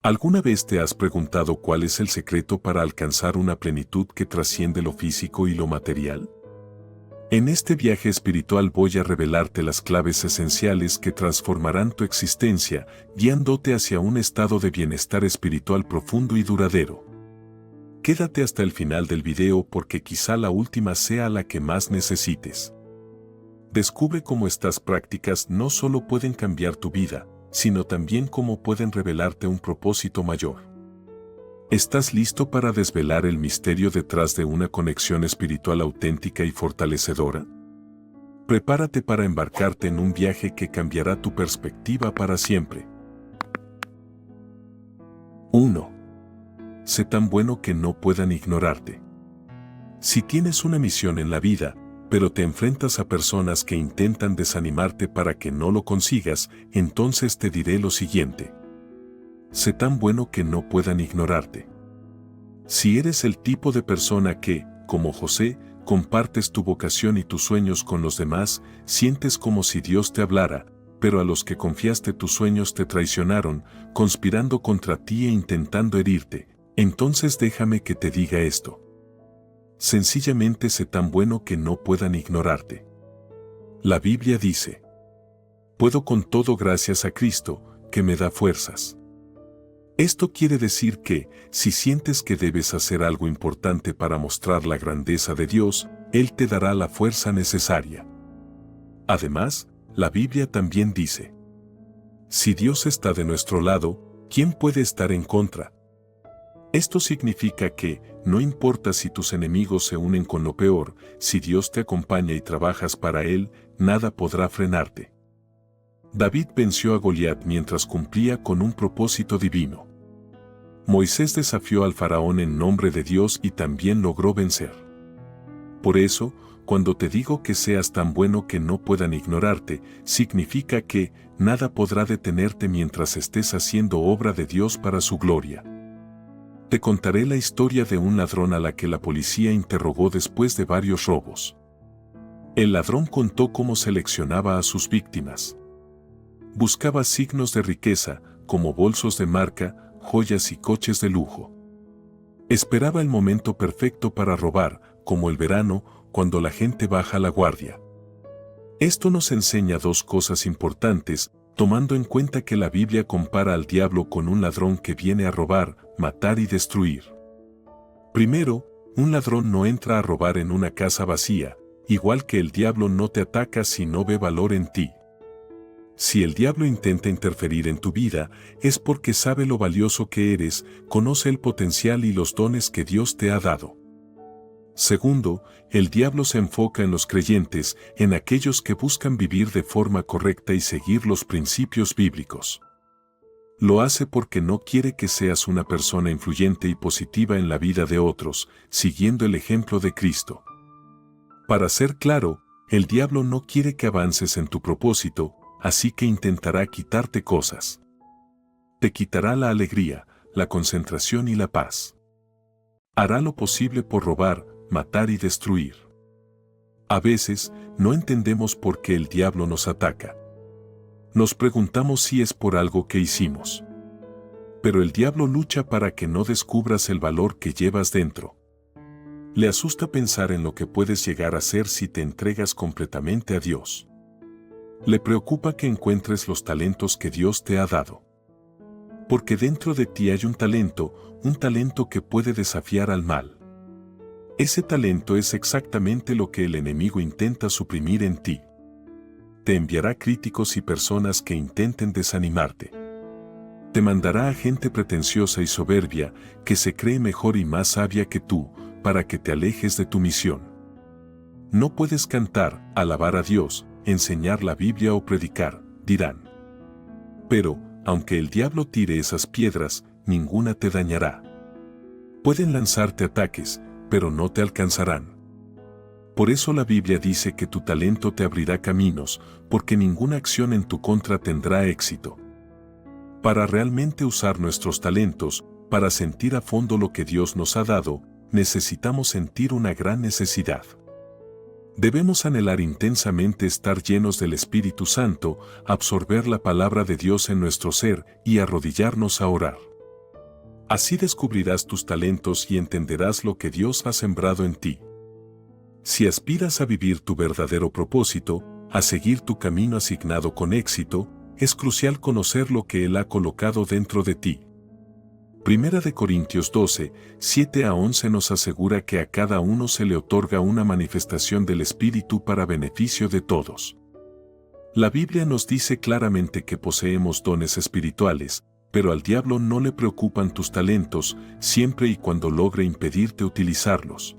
¿Alguna vez te has preguntado cuál es el secreto para alcanzar una plenitud que trasciende lo físico y lo material? En este viaje espiritual voy a revelarte las claves esenciales que transformarán tu existencia, guiándote hacia un estado de bienestar espiritual profundo y duradero. Quédate hasta el final del video porque quizá la última sea la que más necesites. Descubre cómo estas prácticas no solo pueden cambiar tu vida, sino también cómo pueden revelarte un propósito mayor. ¿Estás listo para desvelar el misterio detrás de una conexión espiritual auténtica y fortalecedora? Prepárate para embarcarte en un viaje que cambiará tu perspectiva para siempre. 1. Sé tan bueno que no puedan ignorarte. Si tienes una misión en la vida, pero te enfrentas a personas que intentan desanimarte para que no lo consigas, entonces te diré lo siguiente. Sé tan bueno que no puedan ignorarte. Si eres el tipo de persona que, como José, compartes tu vocación y tus sueños con los demás, sientes como si Dios te hablara, pero a los que confiaste tus sueños te traicionaron, conspirando contra ti e intentando herirte, entonces déjame que te diga esto. Sencillamente sé tan bueno que no puedan ignorarte. La Biblia dice, puedo con todo gracias a Cristo, que me da fuerzas. Esto quiere decir que, si sientes que debes hacer algo importante para mostrar la grandeza de Dios, Él te dará la fuerza necesaria. Además, la Biblia también dice, si Dios está de nuestro lado, ¿quién puede estar en contra? Esto significa que, no importa si tus enemigos se unen con lo peor, si Dios te acompaña y trabajas para Él, nada podrá frenarte. David venció a Goliat mientras cumplía con un propósito divino. Moisés desafió al faraón en nombre de Dios y también logró vencer. Por eso, cuando te digo que seas tan bueno que no puedan ignorarte, significa que nada podrá detenerte mientras estés haciendo obra de Dios para su gloria. Te contaré la historia de un ladrón a la que la policía interrogó después de varios robos. El ladrón contó cómo seleccionaba a sus víctimas. Buscaba signos de riqueza, como bolsos de marca, joyas y coches de lujo. Esperaba el momento perfecto para robar, como el verano, cuando la gente baja la guardia. Esto nos enseña dos cosas importantes, tomando en cuenta que la Biblia compara al diablo con un ladrón que viene a robar, matar y destruir. Primero, un ladrón no entra a robar en una casa vacía, igual que el diablo no te ataca si no ve valor en ti. Si el diablo intenta interferir en tu vida, es porque sabe lo valioso que eres, conoce el potencial y los dones que Dios te ha dado. Segundo, el diablo se enfoca en los creyentes, en aquellos que buscan vivir de forma correcta y seguir los principios bíblicos. Lo hace porque no quiere que seas una persona influyente y positiva en la vida de otros, siguiendo el ejemplo de Cristo. Para ser claro, el diablo no quiere que avances en tu propósito, así que intentará quitarte cosas. Te quitará la alegría, la concentración y la paz. Hará lo posible por robar, matar y destruir. A veces, no entendemos por qué el diablo nos ataca. Nos preguntamos si es por algo que hicimos. Pero el diablo lucha para que no descubras el valor que llevas dentro. Le asusta pensar en lo que puedes llegar a ser si te entregas completamente a Dios. Le preocupa que encuentres los talentos que Dios te ha dado. Porque dentro de ti hay un talento que puede desafiar al mal. Ese talento es exactamente lo que el enemigo intenta suprimir en ti. Te enviará críticos y personas que intenten desanimarte. Te mandará a gente pretenciosa y soberbia, que se cree mejor y más sabia que tú, para que te alejes de tu misión. No puedes cantar, alabar a Dios, enseñar la Biblia o predicar, dirán. Pero, aunque el diablo tire esas piedras, ninguna te dañará. Pueden lanzarte ataques, pero no te alcanzarán. Por eso la Biblia dice que tu talento te abrirá caminos, porque ninguna acción en tu contra tendrá éxito. Para realmente usar nuestros talentos, para sentir a fondo lo que Dios nos ha dado, necesitamos sentir una gran necesidad. Debemos anhelar intensamente estar llenos del Espíritu Santo, absorber la palabra de Dios en nuestro ser y arrodillarnos a orar. Así descubrirás tus talentos y entenderás lo que Dios ha sembrado en ti. Si aspiras a vivir tu verdadero propósito, a seguir tu camino asignado con éxito, es crucial conocer lo que Él ha colocado dentro de ti. Primera de Corintios 12, 7 a 11 nos asegura que a cada uno se le otorga una manifestación del Espíritu para beneficio de todos. La Biblia nos dice claramente que poseemos dones espirituales, pero al diablo no le preocupan tus talentos, siempre y cuando logre impedirte utilizarlos.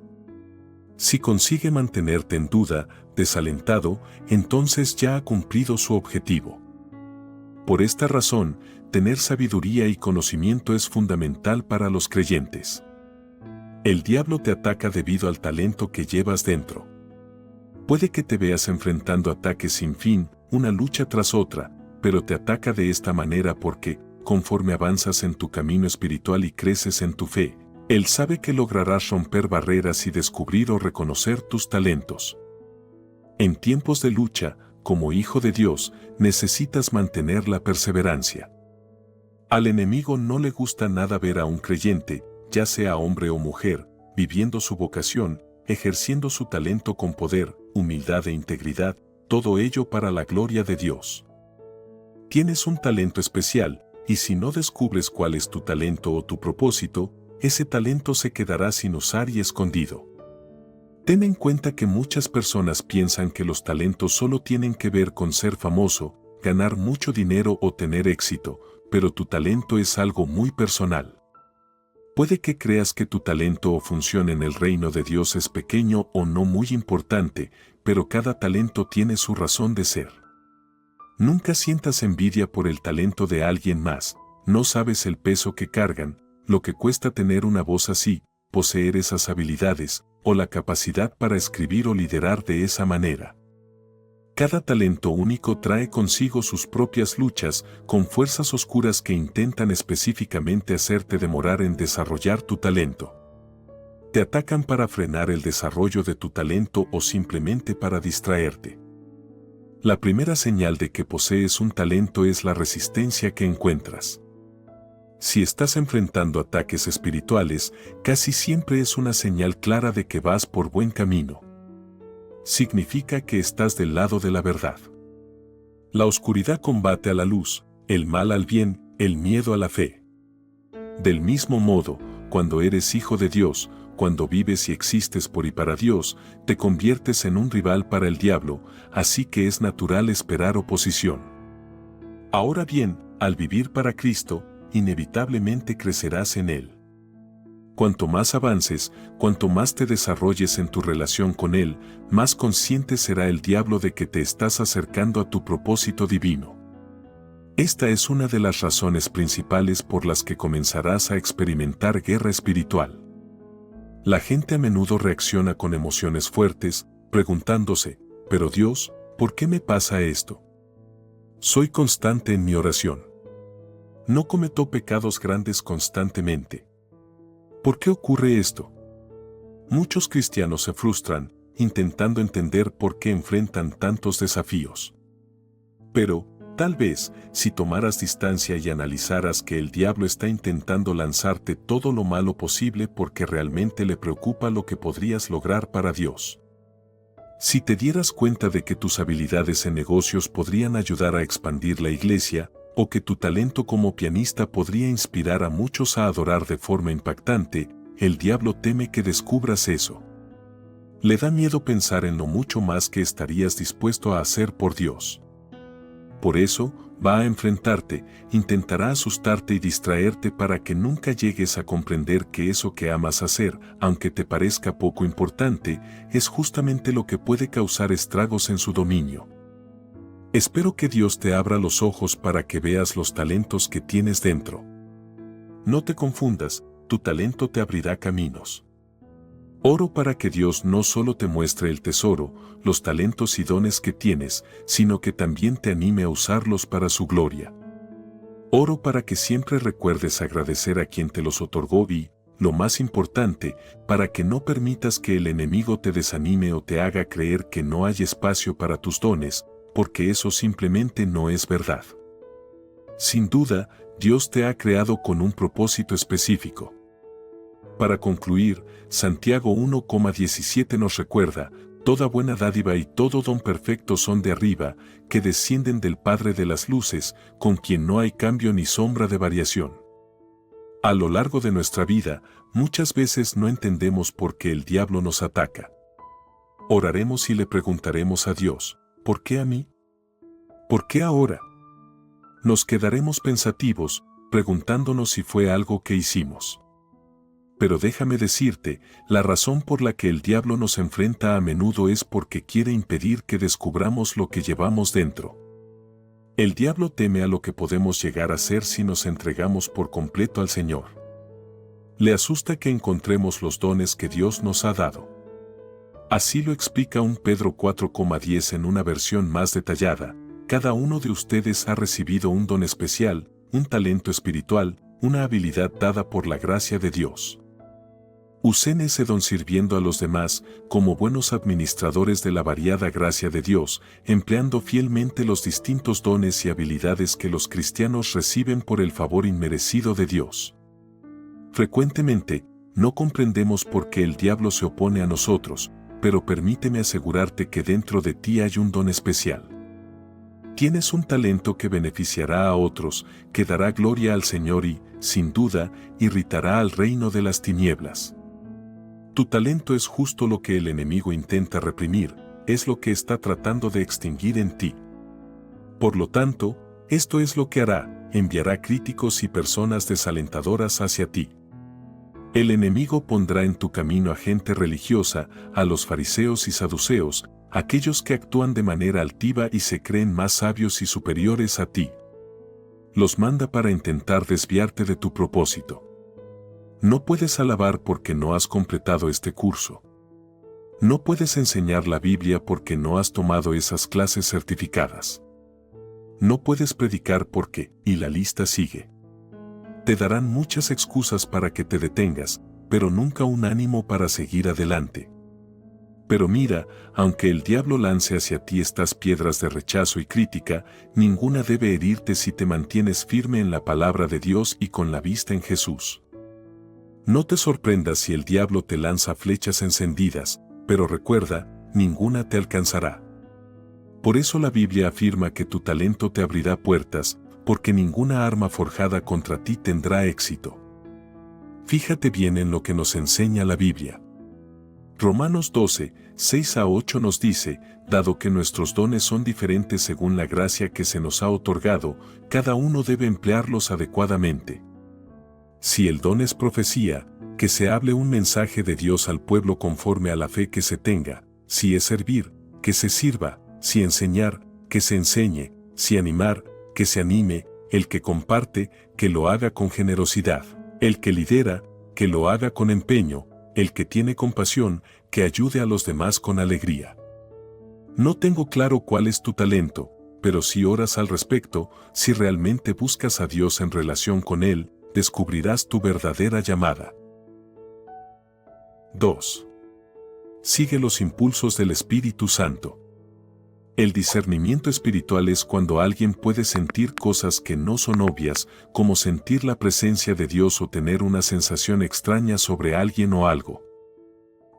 Si consigue mantenerte en duda, desalentado, entonces ya ha cumplido su objetivo. Por esta razón, tener sabiduría y conocimiento es fundamental para los creyentes. El diablo te ataca debido al talento que llevas dentro. Puede que te veas enfrentando ataques sin fin, una lucha tras otra, pero te ataca de esta manera porque, conforme avanzas en tu camino espiritual y creces en tu fe, Él sabe que lograrás romper barreras y descubrir o reconocer tus talentos. En tiempos de lucha, como hijo de Dios, necesitas mantener la perseverancia. Al enemigo no le gusta nada ver a un creyente, ya sea hombre o mujer, viviendo su vocación, ejerciendo su talento con poder, humildad e integridad, todo ello para la gloria de Dios. Tienes un talento especial, y si no descubres cuál es tu talento o tu propósito, ese talento se quedará sin usar y escondido. Ten en cuenta que muchas personas piensan que los talentos solo tienen que ver con ser famoso, ganar mucho dinero o tener éxito, pero tu talento es algo muy personal. Puede que creas que tu talento o función en el reino de Dios es pequeño o no muy importante, pero cada talento tiene su razón de ser. Nunca sientas envidia por el talento de alguien más, no sabes el peso que cargan, lo que cuesta tener una voz así, poseer esas habilidades, o la capacidad para escribir o liderar de esa manera. Cada talento único trae consigo sus propias luchas, con fuerzas oscuras que intentan específicamente hacerte demorar en desarrollar tu talento. Te atacan para frenar el desarrollo de tu talento o simplemente para distraerte. La primera señal de que posees un talento es la resistencia que encuentras. Si estás enfrentando ataques espirituales, casi siempre es una señal clara de que vas por buen camino. Significa que estás del lado de la verdad. La oscuridad combate a la luz, el mal al bien, el miedo a la fe. Del mismo modo, cuando eres hijo de Dios, cuando vives y existes por y para Dios, te conviertes en un rival para el diablo, así que es natural esperar oposición. Ahora bien, al vivir para Cristo, inevitablemente crecerás en Él. Cuanto más avances, cuanto más te desarrolles en tu relación con Él, más consciente será el diablo de que te estás acercando a tu propósito divino. Esta es una de las razones principales por las que comenzarás a experimentar guerra espiritual. La gente a menudo reacciona con emociones fuertes, preguntándose, ¿pero Dios, por qué me pasa esto? Soy constante en mi oración. No cometo pecados grandes constantemente. ¿Por qué ocurre esto? Muchos cristianos se frustran, intentando entender por qué enfrentan tantos desafíos. Pero, tal vez, si tomaras distancia y analizaras que el diablo está intentando lanzarte todo lo malo posible porque realmente le preocupa lo que podrías lograr para Dios. Si te dieras cuenta de que tus habilidades en negocios podrían ayudar a expandir la iglesia, o que tu talento como pianista podría inspirar a muchos a adorar de forma impactante, el diablo teme que descubras eso. Le da miedo pensar en lo mucho más que estarías dispuesto a hacer por Dios. Por eso, va a enfrentarte, intentará asustarte y distraerte para que nunca llegues a comprender que eso que amas hacer, aunque te parezca poco importante, es justamente lo que puede causar estragos en su dominio. Espero que Dios te abra los ojos para que veas los talentos que tienes dentro. No te confundas, tu talento te abrirá caminos. Oro para que Dios no solo te muestre el tesoro, los talentos y dones que tienes, sino que también te anime a usarlos para su gloria. Oro para que siempre recuerdes agradecer a quien te los otorgó y, lo más importante, para que no permitas que el enemigo te desanime o te haga creer que no hay espacio para tus dones, porque eso simplemente no es verdad. Sin duda, Dios te ha creado con un propósito específico. Para concluir, Santiago 1,17 nos recuerda: toda buena dádiva y todo don perfecto son de arriba, que descienden del Padre de las luces, con quien no hay cambio ni sombra de variación. A lo largo de nuestra vida, muchas veces no entendemos por qué el diablo nos ataca. Oraremos y le preguntaremos a Dios: ¿por qué a mí? ¿Por qué ahora? Nos quedaremos pensativos, preguntándonos si fue algo que hicimos. Pero déjame decirte, la razón por la que el diablo nos enfrenta a menudo es porque quiere impedir que descubramos lo que llevamos dentro. El diablo teme a lo que podemos llegar a ser si nos entregamos por completo al Señor. Le asusta que encontremos los dones que Dios nos ha dado. Así lo explica 1 Pedro 4,10 en una versión más detallada: cada uno de ustedes ha recibido un don especial, un talento espiritual, una habilidad dada por la gracia de Dios. Usen ese don sirviendo a los demás como buenos administradores de la variada gracia de Dios, empleando fielmente los distintos dones y habilidades que los cristianos reciben por el favor inmerecido de Dios. Frecuentemente, no comprendemos por qué el diablo se opone a nosotros, pero permíteme asegurarte que dentro de ti hay un don especial. Tienes un talento que beneficiará a otros, que dará gloria al Señor y, sin duda, irritará al reino de las tinieblas. Tu talento es justo lo que el enemigo intenta reprimir, es lo que está tratando de extinguir en ti. Por lo tanto, esto es lo que hará: enviará críticos y personas desalentadoras hacia ti. El enemigo pondrá en tu camino a gente religiosa, a los fariseos y saduceos, aquellos que actúan de manera altiva y se creen más sabios y superiores a ti. Los manda para intentar desviarte de tu propósito. No puedes alabar porque no has completado este curso. No puedes enseñar la Biblia porque no has tomado esas clases certificadas. No puedes predicar porque, y la lista sigue. Te darán muchas excusas para que te detengas, pero nunca un ánimo para seguir adelante. Pero mira, aunque el diablo lance hacia ti estas piedras de rechazo y crítica, ninguna debe herirte si te mantienes firme en la palabra de Dios y con la vista en Jesús. No te sorprendas si el diablo te lanza flechas encendidas, pero recuerda, ninguna te alcanzará. Por eso la Biblia afirma que tu talento te abrirá puertas, porque ninguna arma forjada contra ti tendrá éxito. Fíjate bien en lo que nos enseña la Biblia. Romanos 12, 6-8 nos dice: dado que nuestros dones son diferentes según la gracia que se nos ha otorgado, cada uno debe emplearlos adecuadamente. Si el don es profecía, que se hable un mensaje de Dios al pueblo conforme a la fe que se tenga; si es servir, que se sirva; si enseñar, que se enseñe; si animar, que se anime; el que comparte, que lo haga con generosidad; el que lidera, que lo haga con empeño; el que tiene compasión, que ayude a los demás con alegría. No tengo claro cuál es tu talento, pero si oras al respecto, si realmente buscas a Dios en relación con Él, descubrirás tu verdadera llamada. 2. Sigue los impulsos del Espíritu Santo. El discernimiento espiritual es cuando alguien puede sentir cosas que no son obvias, como sentir la presencia de Dios o tener una sensación extraña sobre alguien o algo.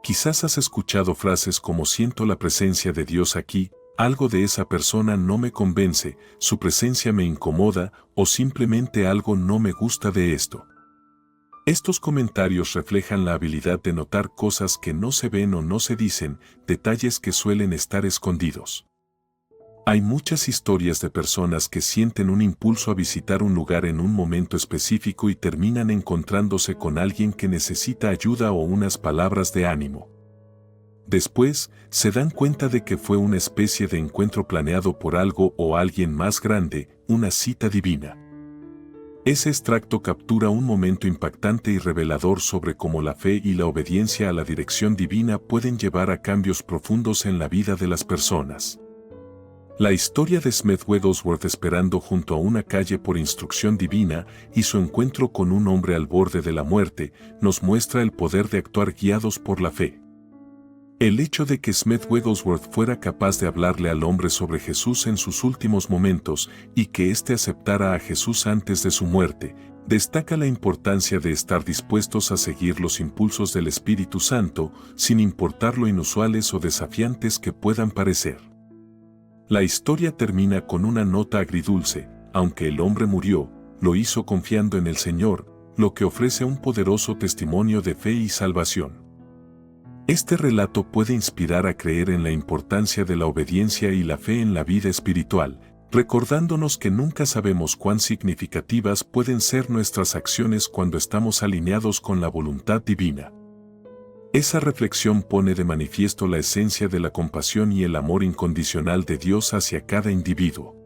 Quizás has escuchado frases como: siento la presencia de Dios aquí, algo de esa persona no me convence, su presencia me incomoda, o simplemente algo no me gusta de esto. Estos comentarios reflejan la habilidad de notar cosas que no se ven o no se dicen, detalles que suelen estar escondidos. Hay muchas historias de personas que sienten un impulso a visitar un lugar en un momento específico y terminan encontrándose con alguien que necesita ayuda o unas palabras de ánimo. Después, se dan cuenta de que fue una especie de encuentro planeado por algo o alguien más grande, una cita divina. Ese extracto captura un momento impactante y revelador sobre cómo la fe y la obediencia a la dirección divina pueden llevar a cambios profundos en la vida de las personas. La historia de Smith Wigglesworth esperando junto a una calle por instrucción divina y su encuentro con un hombre al borde de la muerte nos muestra el poder de actuar guiados por la fe. El hecho de que Smith Wigglesworth fuera capaz de hablarle al hombre sobre Jesús en sus últimos momentos y que éste aceptara a Jesús antes de su muerte, destaca la importancia de estar dispuestos a seguir los impulsos del Espíritu Santo, sin importar lo inusuales o desafiantes que puedan parecer. La historia termina con una nota agridulce: aunque el hombre murió, lo hizo confiando en el Señor, lo que ofrece un poderoso testimonio de fe y salvación. Este relato puede inspirar a creer en la importancia de la obediencia y la fe en la vida espiritual, recordándonos que nunca sabemos cuán significativas pueden ser nuestras acciones cuando estamos alineados con la voluntad divina. Esa reflexión pone de manifiesto la esencia de la compasión y el amor incondicional de Dios hacia cada individuo.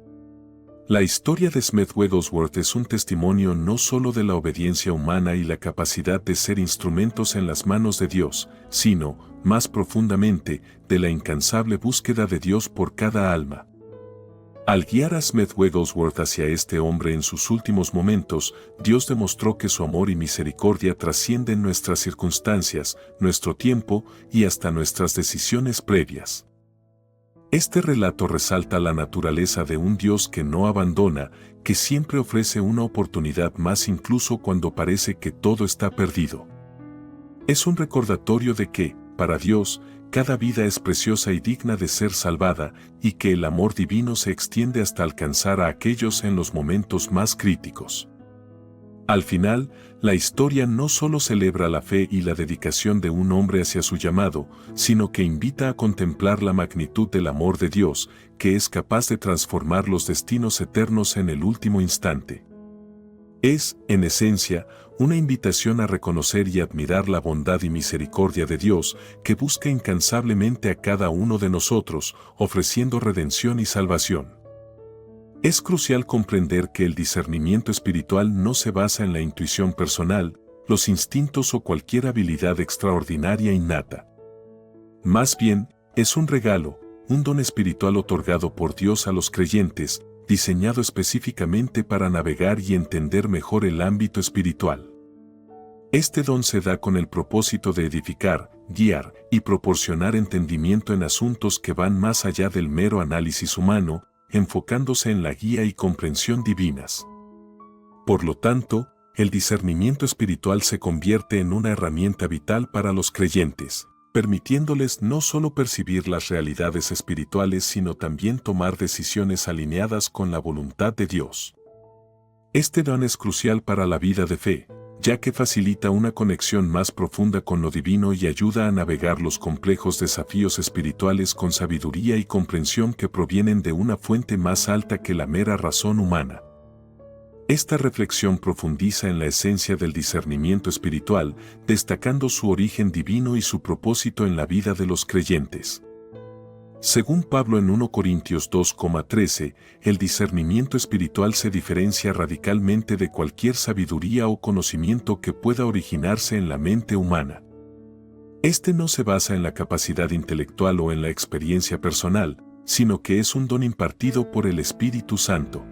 La historia de Smith Wigglesworth es un testimonio no solo de la obediencia humana y la capacidad de ser instrumentos en las manos de Dios, sino, más profundamente, de la incansable búsqueda de Dios por cada alma. Al guiar a Smith Wigglesworth hacia este hombre en sus últimos momentos, Dios demostró que su amor y misericordia trascienden nuestras circunstancias, nuestro tiempo y hasta nuestras decisiones previas. Este relato resalta la naturaleza de un Dios que no abandona, que siempre ofrece una oportunidad más incluso cuando parece que todo está perdido. Es un recordatorio de que, para Dios, cada vida es preciosa y digna de ser salvada, y que el amor divino se extiende hasta alcanzar a aquellos en los momentos más críticos. Al final, la historia no solo celebra la fe y la dedicación de un hombre hacia su llamado, sino que invita a contemplar la magnitud del amor de Dios, que es capaz de transformar los destinos eternos en el último instante. Es, en esencia, una invitación a reconocer y admirar la bondad y misericordia de Dios, que busca incansablemente a cada uno de nosotros, ofreciendo redención y salvación. Es crucial comprender que el discernimiento espiritual no se basa en la intuición personal, los instintos o cualquier habilidad extraordinaria innata. Más bien, es un regalo, un don espiritual otorgado por Dios a los creyentes, diseñado específicamente para navegar y entender mejor el ámbito espiritual. Este don se da con el propósito de edificar, guiar y proporcionar entendimiento en asuntos que van más allá del mero análisis humano, enfocándose en la guía y comprensión divinas. Por lo tanto, el discernimiento espiritual se convierte en una herramienta vital para los creyentes, permitiéndoles no solo percibir las realidades espirituales sino también tomar decisiones alineadas con la voluntad de Dios. Este don es crucial para la vida de fe, ya que facilita una conexión más profunda con lo divino y ayuda a navegar los complejos desafíos espirituales con sabiduría y comprensión que provienen de una fuente más alta que la mera razón humana. Esta reflexión profundiza en la esencia del discernimiento espiritual, destacando su origen divino y su propósito en la vida de los creyentes. Según Pablo en 1 Corintios 2,13, el discernimiento espiritual se diferencia radicalmente de cualquier sabiduría o conocimiento que pueda originarse en la mente humana. Este no se basa en la capacidad intelectual o en la experiencia personal, sino que es un don impartido por el Espíritu Santo.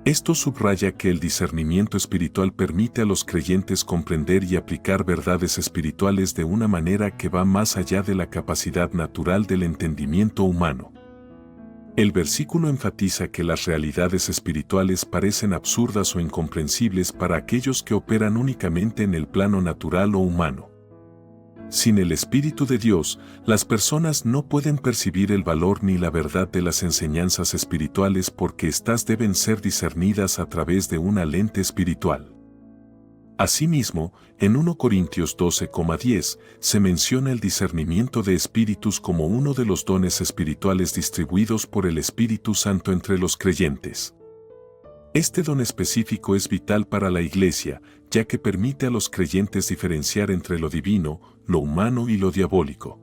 Esto subraya que el discernimiento espiritual permite a los creyentes comprender y aplicar verdades espirituales de una manera que va más allá de la capacidad natural del entendimiento humano. El versículo enfatiza que las realidades espirituales parecen absurdas o incomprensibles para aquellos que operan únicamente en el plano natural o humano. Sin el Espíritu de Dios, las personas no pueden percibir el valor ni la verdad de las enseñanzas espirituales porque éstas deben ser discernidas a través de una lente espiritual. Asimismo, en 1 Corintios 12,10 se menciona el discernimiento de espíritus como uno de los dones espirituales distribuidos por el Espíritu Santo entre los creyentes. Este don específico es vital para la Iglesia, ya que permite a los creyentes diferenciar entre lo divino, lo humano y lo diabólico.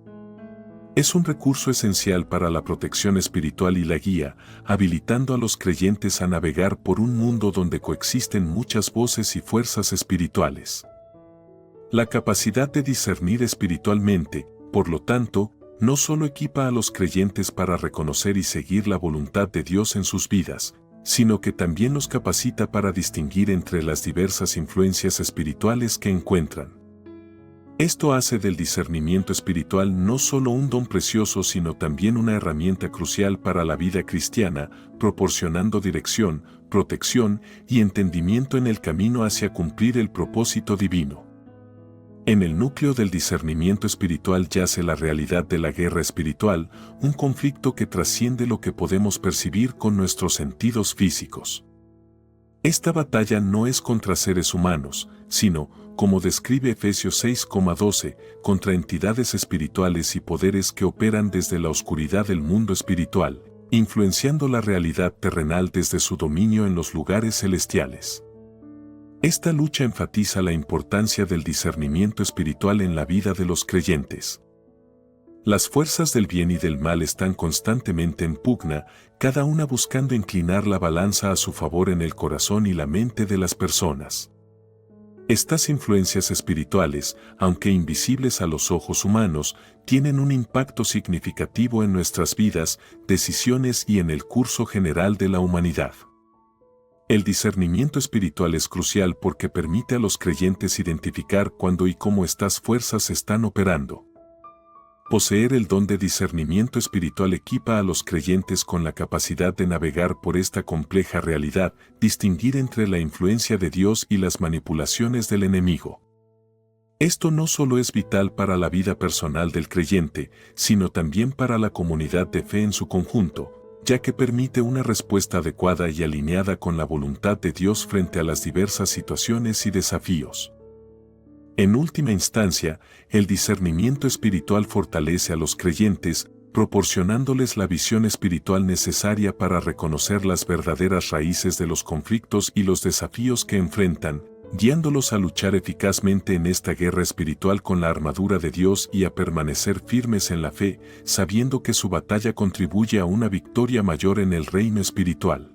Es un recurso esencial para la protección espiritual y la guía, habilitando a los creyentes a navegar por un mundo donde coexisten muchas voces y fuerzas espirituales. La capacidad de discernir espiritualmente, por lo tanto, no solo equipa a los creyentes para reconocer y seguir la voluntad de Dios en sus vidas, sino que también los capacita para distinguir entre las diversas influencias espirituales que encuentran. Esto hace del discernimiento espiritual no solo un don precioso, sino también una herramienta crucial para la vida cristiana, proporcionando dirección, protección y entendimiento en el camino hacia cumplir el propósito divino. En el núcleo del discernimiento espiritual yace la realidad de la guerra espiritual, un conflicto que trasciende lo que podemos percibir con nuestros sentidos físicos. Esta batalla no es contra seres humanos, sino, como describe Efesios 6,12, contra entidades espirituales y poderes que operan desde la oscuridad del mundo espiritual, influenciando la realidad terrenal desde su dominio en los lugares celestiales. Esta lucha enfatiza la importancia del discernimiento espiritual en la vida de los creyentes. Las fuerzas del bien y del mal están constantemente en pugna, cada una buscando inclinar la balanza a su favor en el corazón y la mente de las personas. Estas influencias espirituales, aunque invisibles a los ojos humanos, tienen un impacto significativo en nuestras vidas, decisiones y en el curso general de la humanidad. El discernimiento espiritual es crucial porque permite a los creyentes identificar cuándo y cómo estas fuerzas están operando. Poseer el don de discernimiento espiritual equipa a los creyentes con la capacidad de navegar por esta compleja realidad, distinguir entre la influencia de Dios y las manipulaciones del enemigo. Esto no solo es vital para la vida personal del creyente, sino también para la comunidad de fe en su conjunto, ya que permite una respuesta adecuada y alineada con la voluntad de Dios frente a las diversas situaciones y desafíos. En última instancia, el discernimiento espiritual fortalece a los creyentes, proporcionándoles la visión espiritual necesaria para reconocer las verdaderas raíces de los conflictos y los desafíos que enfrentan, guiándolos a luchar eficazmente en esta guerra espiritual con la armadura de Dios y a permanecer firmes en la fe, sabiendo que su batalla contribuye a una victoria mayor en el reino espiritual.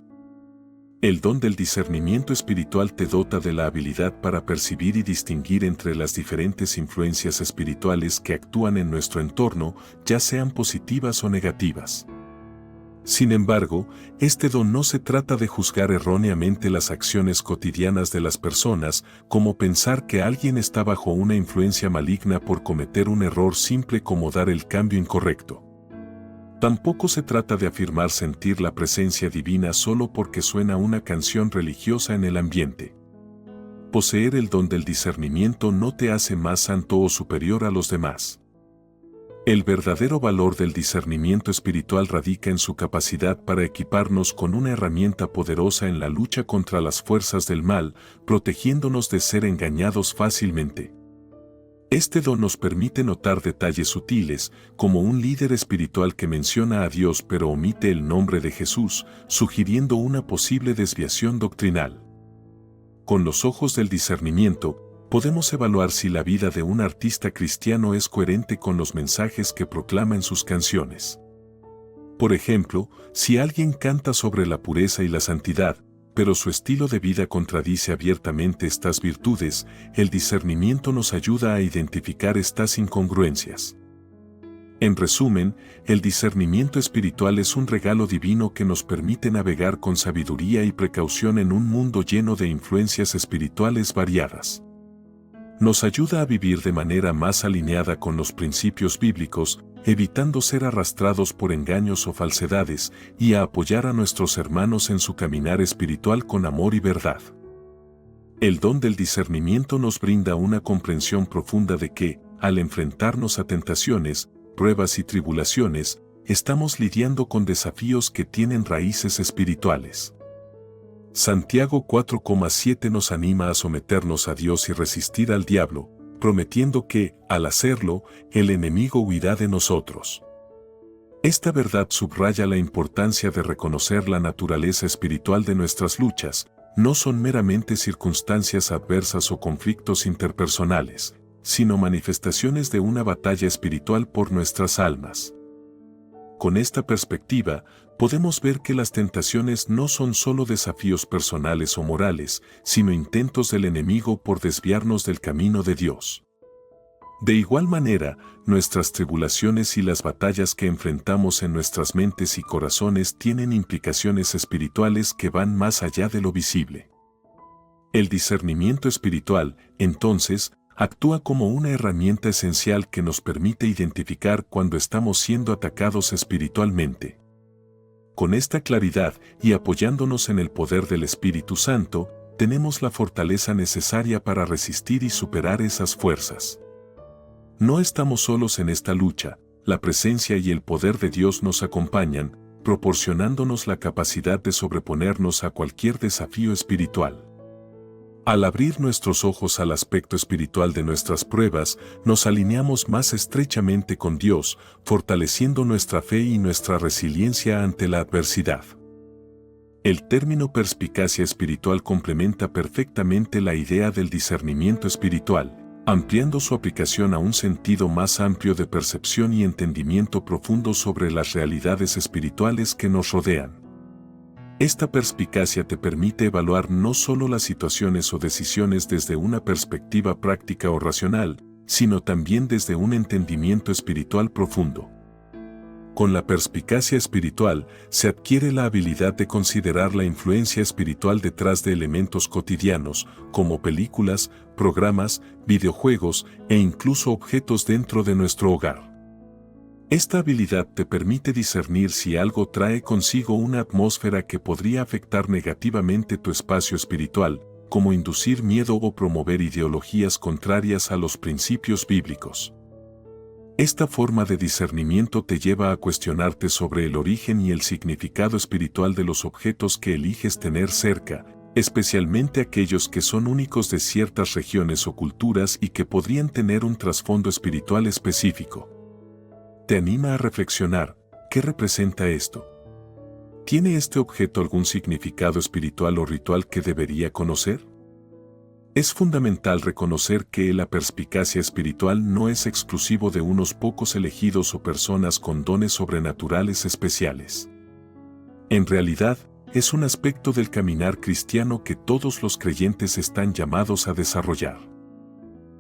El don del discernimiento espiritual te dota de la habilidad para percibir y distinguir entre las diferentes influencias espirituales que actúan en nuestro entorno, ya sean positivas o negativas. Sin embargo, este don no se trata de juzgar erróneamente las acciones cotidianas de las personas, como pensar que alguien está bajo una influencia maligna por cometer un error simple como dar el cambio incorrecto. Tampoco se trata de afirmar sentir la presencia divina solo porque suena una canción religiosa en el ambiente. Poseer el don del discernimiento no te hace más santo o superior a los demás. El verdadero valor del discernimiento espiritual radica en su capacidad para equiparnos con una herramienta poderosa en la lucha contra las fuerzas del mal, protegiéndonos de ser engañados fácilmente. Este don nos permite notar detalles sutiles, como un líder espiritual que menciona a Dios pero omite el nombre de Jesús, sugiriendo una posible desviación doctrinal. Con los ojos del discernimiento, podemos evaluar si la vida de un artista cristiano es coherente con los mensajes que proclama en sus canciones. Por ejemplo, si alguien canta sobre la pureza y la santidad, pero su estilo de vida contradice abiertamente estas virtudes, el discernimiento nos ayuda a identificar estas incongruencias. En resumen, el discernimiento espiritual es un regalo divino que nos permite navegar con sabiduría y precaución en un mundo lleno de influencias espirituales variadas. Nos ayuda a vivir de manera más alineada con los principios bíblicos, evitando ser arrastrados por engaños o falsedades, y a apoyar a nuestros hermanos en su caminar espiritual con amor y verdad. El don del discernimiento nos brinda una comprensión profunda de que, al enfrentarnos a tentaciones, pruebas y tribulaciones, estamos lidiando con desafíos que tienen raíces espirituales. Santiago 4,7 nos anima a someternos a Dios y resistir al diablo, prometiendo que, al hacerlo, el enemigo huirá de nosotros. Esta verdad subraya la importancia de reconocer la naturaleza espiritual de nuestras luchas, no son meramente circunstancias adversas o conflictos interpersonales, sino manifestaciones de una batalla espiritual por nuestras almas. Con esta perspectiva, podemos ver que las tentaciones no son solo desafíos personales o morales, sino intentos del enemigo por desviarnos del camino de Dios. De igual manera, nuestras tribulaciones y las batallas que enfrentamos en nuestras mentes y corazones tienen implicaciones espirituales que van más allá de lo visible. El discernimiento espiritual, entonces, actúa como una herramienta esencial que nos permite identificar cuando estamos siendo atacados espiritualmente. Con esta claridad y apoyándonos en el poder del Espíritu Santo, tenemos la fortaleza necesaria para resistir y superar esas fuerzas. No estamos solos en esta lucha, la presencia y el poder de Dios nos acompañan, proporcionándonos la capacidad de sobreponernos a cualquier desafío espiritual. Al abrir nuestros ojos al aspecto espiritual de nuestras pruebas, nos alineamos más estrechamente con Dios, fortaleciendo nuestra fe y nuestra resiliencia ante la adversidad. El término perspicacia espiritual complementa perfectamente la idea del discernimiento espiritual, ampliando su aplicación a un sentido más amplio de percepción y entendimiento profundo sobre las realidades espirituales que nos rodean. Esta perspicacia te permite evaluar no solo las situaciones o decisiones desde una perspectiva práctica o racional, sino también desde un entendimiento espiritual profundo. Con la perspicacia espiritual se adquiere la habilidad de considerar la influencia espiritual detrás de elementos cotidianos, como películas, programas, videojuegos e incluso objetos dentro de nuestro hogar. Esta habilidad te permite discernir si algo trae consigo una atmósfera que podría afectar negativamente tu espacio espiritual, como inducir miedo o promover ideologías contrarias a los principios bíblicos. Esta forma de discernimiento te lleva a cuestionarte sobre el origen y el significado espiritual de los objetos que eliges tener cerca, especialmente aquellos que son únicos de ciertas regiones o culturas y que podrían tener un trasfondo espiritual específico. Te anima a reflexionar, ¿qué representa esto? ¿Tiene este objeto algún significado espiritual o ritual que debería conocer? Es fundamental reconocer que la perspicacia espiritual no es exclusivo de unos pocos elegidos o personas con dones sobrenaturales especiales. En realidad, es un aspecto del caminar cristiano que todos los creyentes están llamados a desarrollar.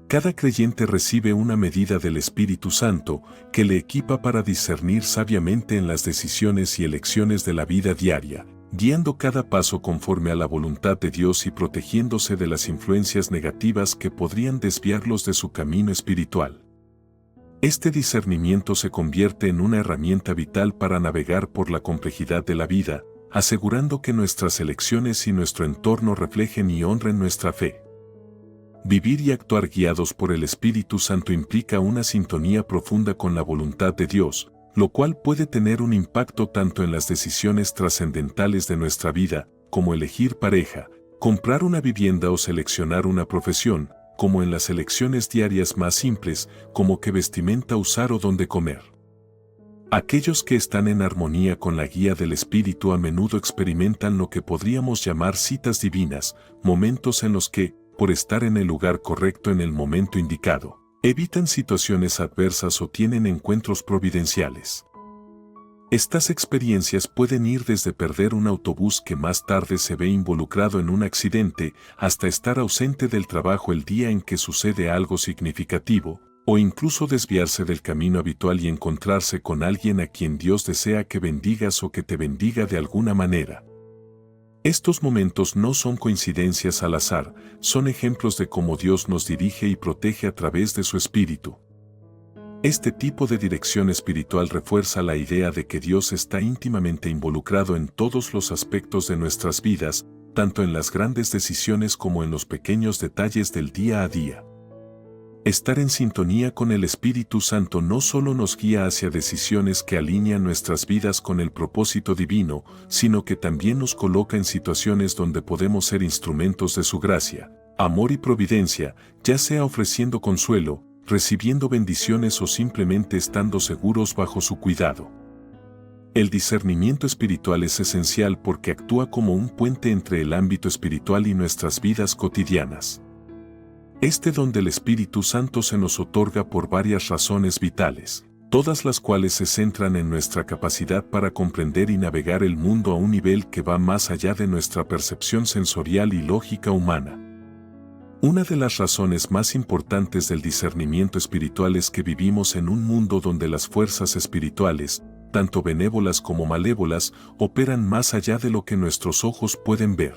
Cada creyente recibe una medida del Espíritu Santo que le equipa para discernir sabiamente en las decisiones y elecciones de la vida diaria, guiando cada paso conforme a la voluntad de Dios y protegiéndose de las influencias negativas que podrían desviarlos de su camino espiritual. Este discernimiento se convierte en una herramienta vital para navegar por la complejidad de la vida, asegurando que nuestras elecciones y nuestro entorno reflejen y honren nuestra fe. Vivir y actuar guiados por el Espíritu Santo implica una sintonía profunda con la voluntad de Dios, lo cual puede tener un impacto tanto en las decisiones trascendentales de nuestra vida, como elegir pareja, comprar una vivienda o seleccionar una profesión, como en las elecciones diarias más simples, como qué vestimenta usar o dónde comer. Aquellos que están en armonía con la guía del Espíritu a menudo experimentan lo que podríamos llamar citas divinas, momentos en los que, por estar en el lugar correcto en el momento indicado, evitan situaciones adversas o tienen encuentros providenciales. Estas experiencias pueden ir desde perder un autobús que más tarde se ve involucrado en un accidente, hasta estar ausente del trabajo el día en que sucede algo significativo, o incluso desviarse del camino habitual y encontrarse con alguien a quien Dios desea que bendigas o que te bendiga de alguna manera. Estos momentos no son coincidencias al azar, son ejemplos de cómo Dios nos dirige y protege a través de su Espíritu. Este tipo de dirección espiritual refuerza la idea de que Dios está íntimamente involucrado en todos los aspectos de nuestras vidas, tanto en las grandes decisiones como en los pequeños detalles del día a día. Estar en sintonía con el Espíritu Santo no solo nos guía hacia decisiones que alinean nuestras vidas con el propósito divino, sino que también nos coloca en situaciones donde podemos ser instrumentos de su gracia, amor y providencia, ya sea ofreciendo consuelo, recibiendo bendiciones o simplemente estando seguros bajo su cuidado. El discernimiento espiritual es esencial porque actúa como un puente entre el ámbito espiritual y nuestras vidas cotidianas. Este don del Espíritu Santo se nos otorga por varias razones vitales, todas las cuales se centran en nuestra capacidad para comprender y navegar el mundo a un nivel que va más allá de nuestra percepción sensorial y lógica humana. Una de las razones más importantes del discernimiento espiritual es que vivimos en un mundo donde las fuerzas espirituales, tanto benévolas como malévolas, operan más allá de lo que nuestros ojos pueden ver.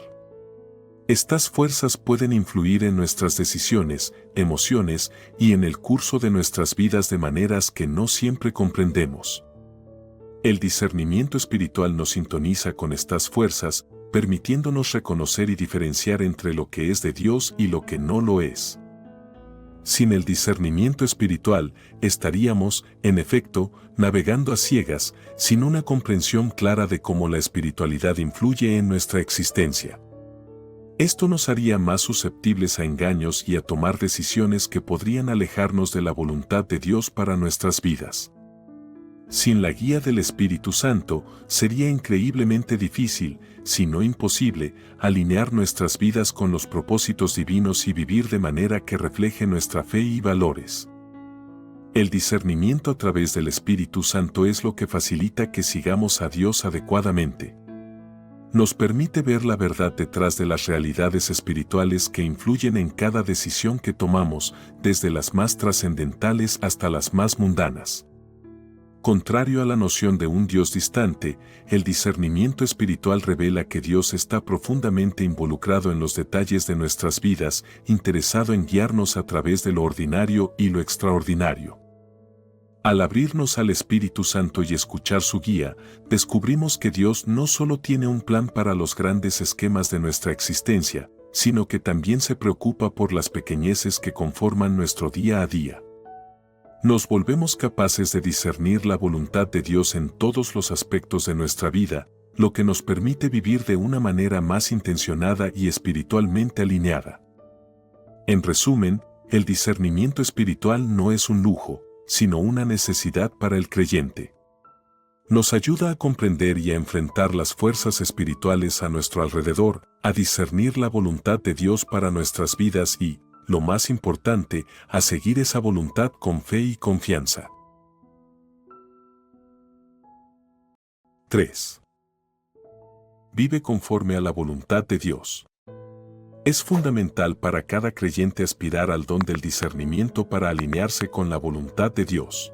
Estas fuerzas pueden influir en nuestras decisiones, emociones y en el curso de nuestras vidas de maneras que no siempre comprendemos. El discernimiento espiritual nos sintoniza con estas fuerzas, permitiéndonos reconocer y diferenciar entre lo que es de Dios y lo que no lo es. Sin el discernimiento espiritual, estaríamos, en efecto, navegando a ciegas, sin una comprensión clara de cómo la espiritualidad influye en nuestra existencia. Esto nos haría más susceptibles a engaños y a tomar decisiones que podrían alejarnos de la voluntad de Dios para nuestras vidas. Sin la guía del Espíritu Santo, sería increíblemente difícil, si no imposible, alinear nuestras vidas con los propósitos divinos y vivir de manera que refleje nuestra fe y valores. El discernimiento a través del Espíritu Santo es lo que facilita que sigamos a Dios adecuadamente. Nos permite ver la verdad detrás de las realidades espirituales que influyen en cada decisión que tomamos, desde las más trascendentales hasta las más mundanas. Contrario a la noción de un Dios distante, el discernimiento espiritual revela que Dios está profundamente involucrado en los detalles de nuestras vidas, interesado en guiarnos a través de lo ordinario y lo extraordinario. Al abrirnos al Espíritu Santo y escuchar su guía, descubrimos que Dios no solo tiene un plan para los grandes esquemas de nuestra existencia, sino que también se preocupa por las pequeñeces que conforman nuestro día a día. Nos volvemos capaces de discernir la voluntad de Dios en todos los aspectos de nuestra vida, lo que nos permite vivir de una manera más intencionada y espiritualmente alineada. En resumen, el discernimiento espiritual no es un lujo, sino una necesidad para el creyente. Nos ayuda a comprender y a enfrentar las fuerzas espirituales a nuestro alrededor, a discernir la voluntad de Dios para nuestras vidas y, lo más importante, a seguir esa voluntad con fe y confianza. 3. Vive conforme a la voluntad de Dios. Es fundamental para cada creyente aspirar al don del discernimiento para alinearse con la voluntad de Dios.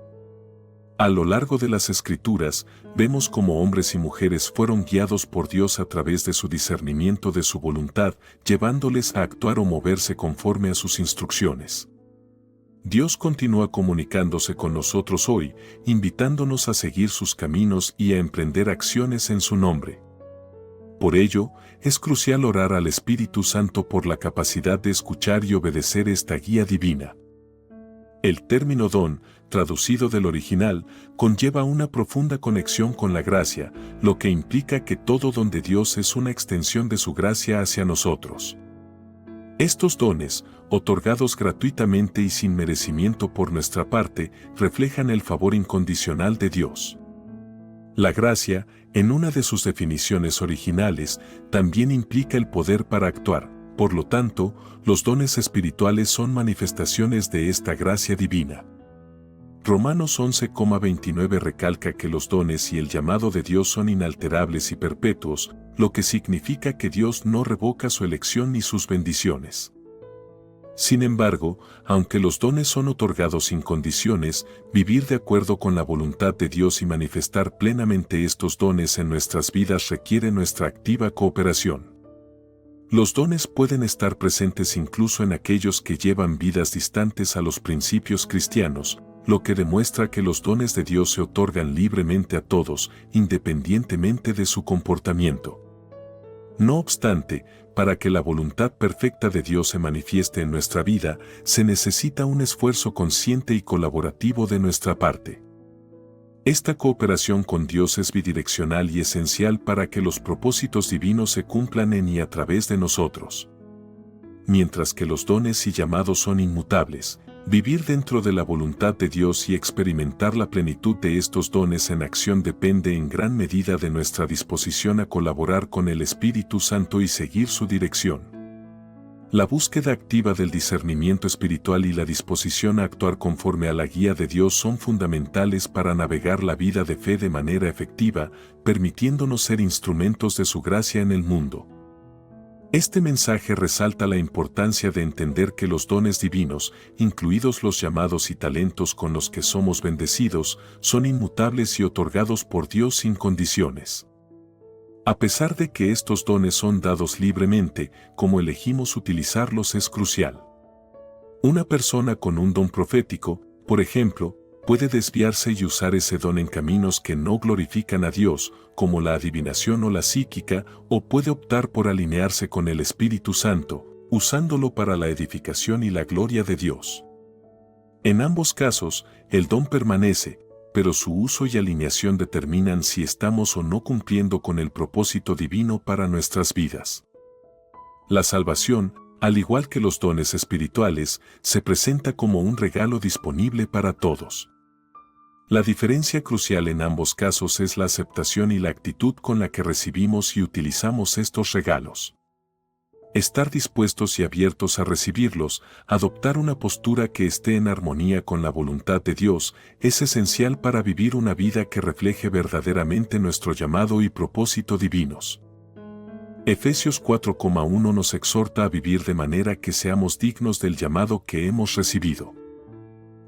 A lo largo de las Escrituras, vemos cómo hombres y mujeres fueron guiados por Dios a través de su discernimiento de su voluntad, llevándoles a actuar o moverse conforme a sus instrucciones. Dios continúa comunicándose con nosotros hoy, invitándonos a seguir sus caminos y a emprender acciones en su nombre. Por ello, es crucial orar al Espíritu Santo por la capacidad de escuchar y obedecer esta guía divina. El término don, traducido del original, conlleva una profunda conexión con la gracia, lo que implica que todo don de Dios es una extensión de su gracia hacia nosotros. Estos dones, otorgados gratuitamente y sin merecimiento por nuestra parte, reflejan el favor incondicional de Dios. La gracia, en una de sus definiciones originales, también implica el poder para actuar. Por lo tanto, los dones espirituales son manifestaciones de esta gracia divina. Romanos 11,29 recalca que los dones y el llamado de Dios son inalterables y perpetuos, lo que significa que Dios no revoca su elección ni sus bendiciones. Sin embargo, aunque los dones son otorgados sin condiciones, vivir de acuerdo con la voluntad de Dios y manifestar plenamente estos dones en nuestras vidas requiere nuestra activa cooperación. Los dones pueden estar presentes incluso en aquellos que llevan vidas distantes a los principios cristianos, lo que demuestra que los dones de Dios se otorgan libremente a todos, independientemente de su comportamiento. No obstante, para que la voluntad perfecta de Dios se manifieste en nuestra vida, se necesita un esfuerzo consciente y colaborativo de nuestra parte. Esta cooperación con Dios es bidireccional y esencial para que los propósitos divinos se cumplan en y a través de nosotros. Mientras que los dones y llamados son inmutables, vivir dentro de la voluntad de Dios y experimentar la plenitud de estos dones en acción depende en gran medida de nuestra disposición a colaborar con el Espíritu Santo y seguir su dirección. La búsqueda activa del discernimiento espiritual y la disposición a actuar conforme a la guía de Dios son fundamentales para navegar la vida de fe de manera efectiva, permitiéndonos ser instrumentos de su gracia en el mundo. Este mensaje resalta la importancia de entender que los dones divinos, incluidos los llamados y talentos con los que somos bendecidos, son inmutables y otorgados por Dios sin condiciones. A pesar de que estos dones son dados libremente, cómo elegimos utilizarlos es crucial. Una persona con un don profético, por ejemplo, puede desviarse y usar ese don en caminos que no glorifican a Dios, como la adivinación o la psíquica, o puede optar por alinearse con el Espíritu Santo, usándolo para la edificación y la gloria de Dios. En ambos casos, el don permanece, pero su uso y alineación determinan si estamos o no cumpliendo con el propósito divino para nuestras vidas. La salvación, al igual que los dones espirituales, se presenta como un regalo disponible para todos. La diferencia crucial en ambos casos es la aceptación y la actitud con la que recibimos y utilizamos estos regalos. Estar dispuestos y abiertos a recibirlos, adoptar una postura que esté en armonía con la voluntad de Dios, es esencial para vivir una vida que refleje verdaderamente nuestro llamado y propósito divinos. Efesios 4,1 nos exhorta a vivir de manera que seamos dignos del llamado que hemos recibido.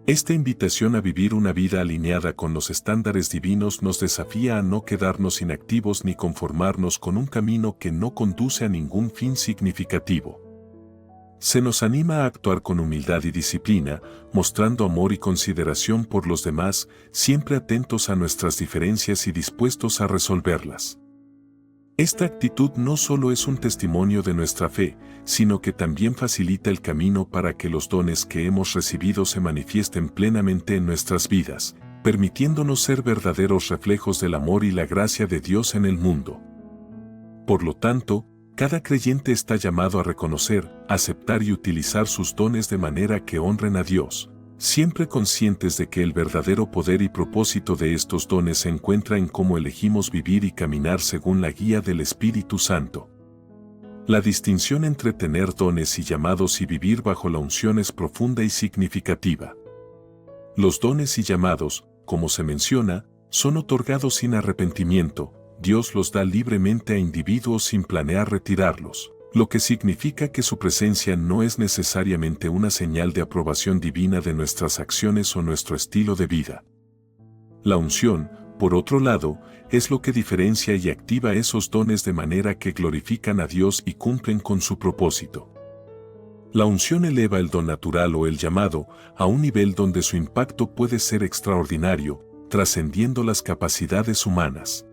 Esta invitación a vivir una vida alineada con los estándares divinos nos desafía a no quedarnos inactivos ni conformarnos con un camino que no conduce a ningún fin significativo. Se nos anima a actuar con humildad y disciplina, mostrando amor y consideración por los demás, siempre atentos a nuestras diferencias y dispuestos a resolverlas. Esta actitud no solo es un testimonio de nuestra fe, sino que también facilita el camino para que los dones que hemos recibido se manifiesten plenamente en nuestras vidas, permitiéndonos ser verdaderos reflejos del amor y la gracia de Dios en el mundo. Por lo tanto, cada creyente está llamado a reconocer, aceptar y utilizar sus dones de manera que honren a Dios, siempre conscientes de que el verdadero poder y propósito de estos dones se encuentra en cómo elegimos vivir y caminar según la guía del Espíritu Santo. La distinción entre tener dones y llamados y vivir bajo la unción es profunda y significativa. Los dones y llamados, como se menciona, son otorgados sin arrepentimiento. Dios los da libremente a individuos sin planear retirarlos, lo que significa que su presencia no es necesariamente una señal de aprobación divina de nuestras acciones o nuestro estilo de vida. La unción, por otro lado, es lo que diferencia y activa esos dones de manera que glorifican a Dios y cumplen con su propósito. La unción eleva el don natural o el llamado a un nivel donde su impacto puede ser extraordinario, trascendiendo las capacidades humanas.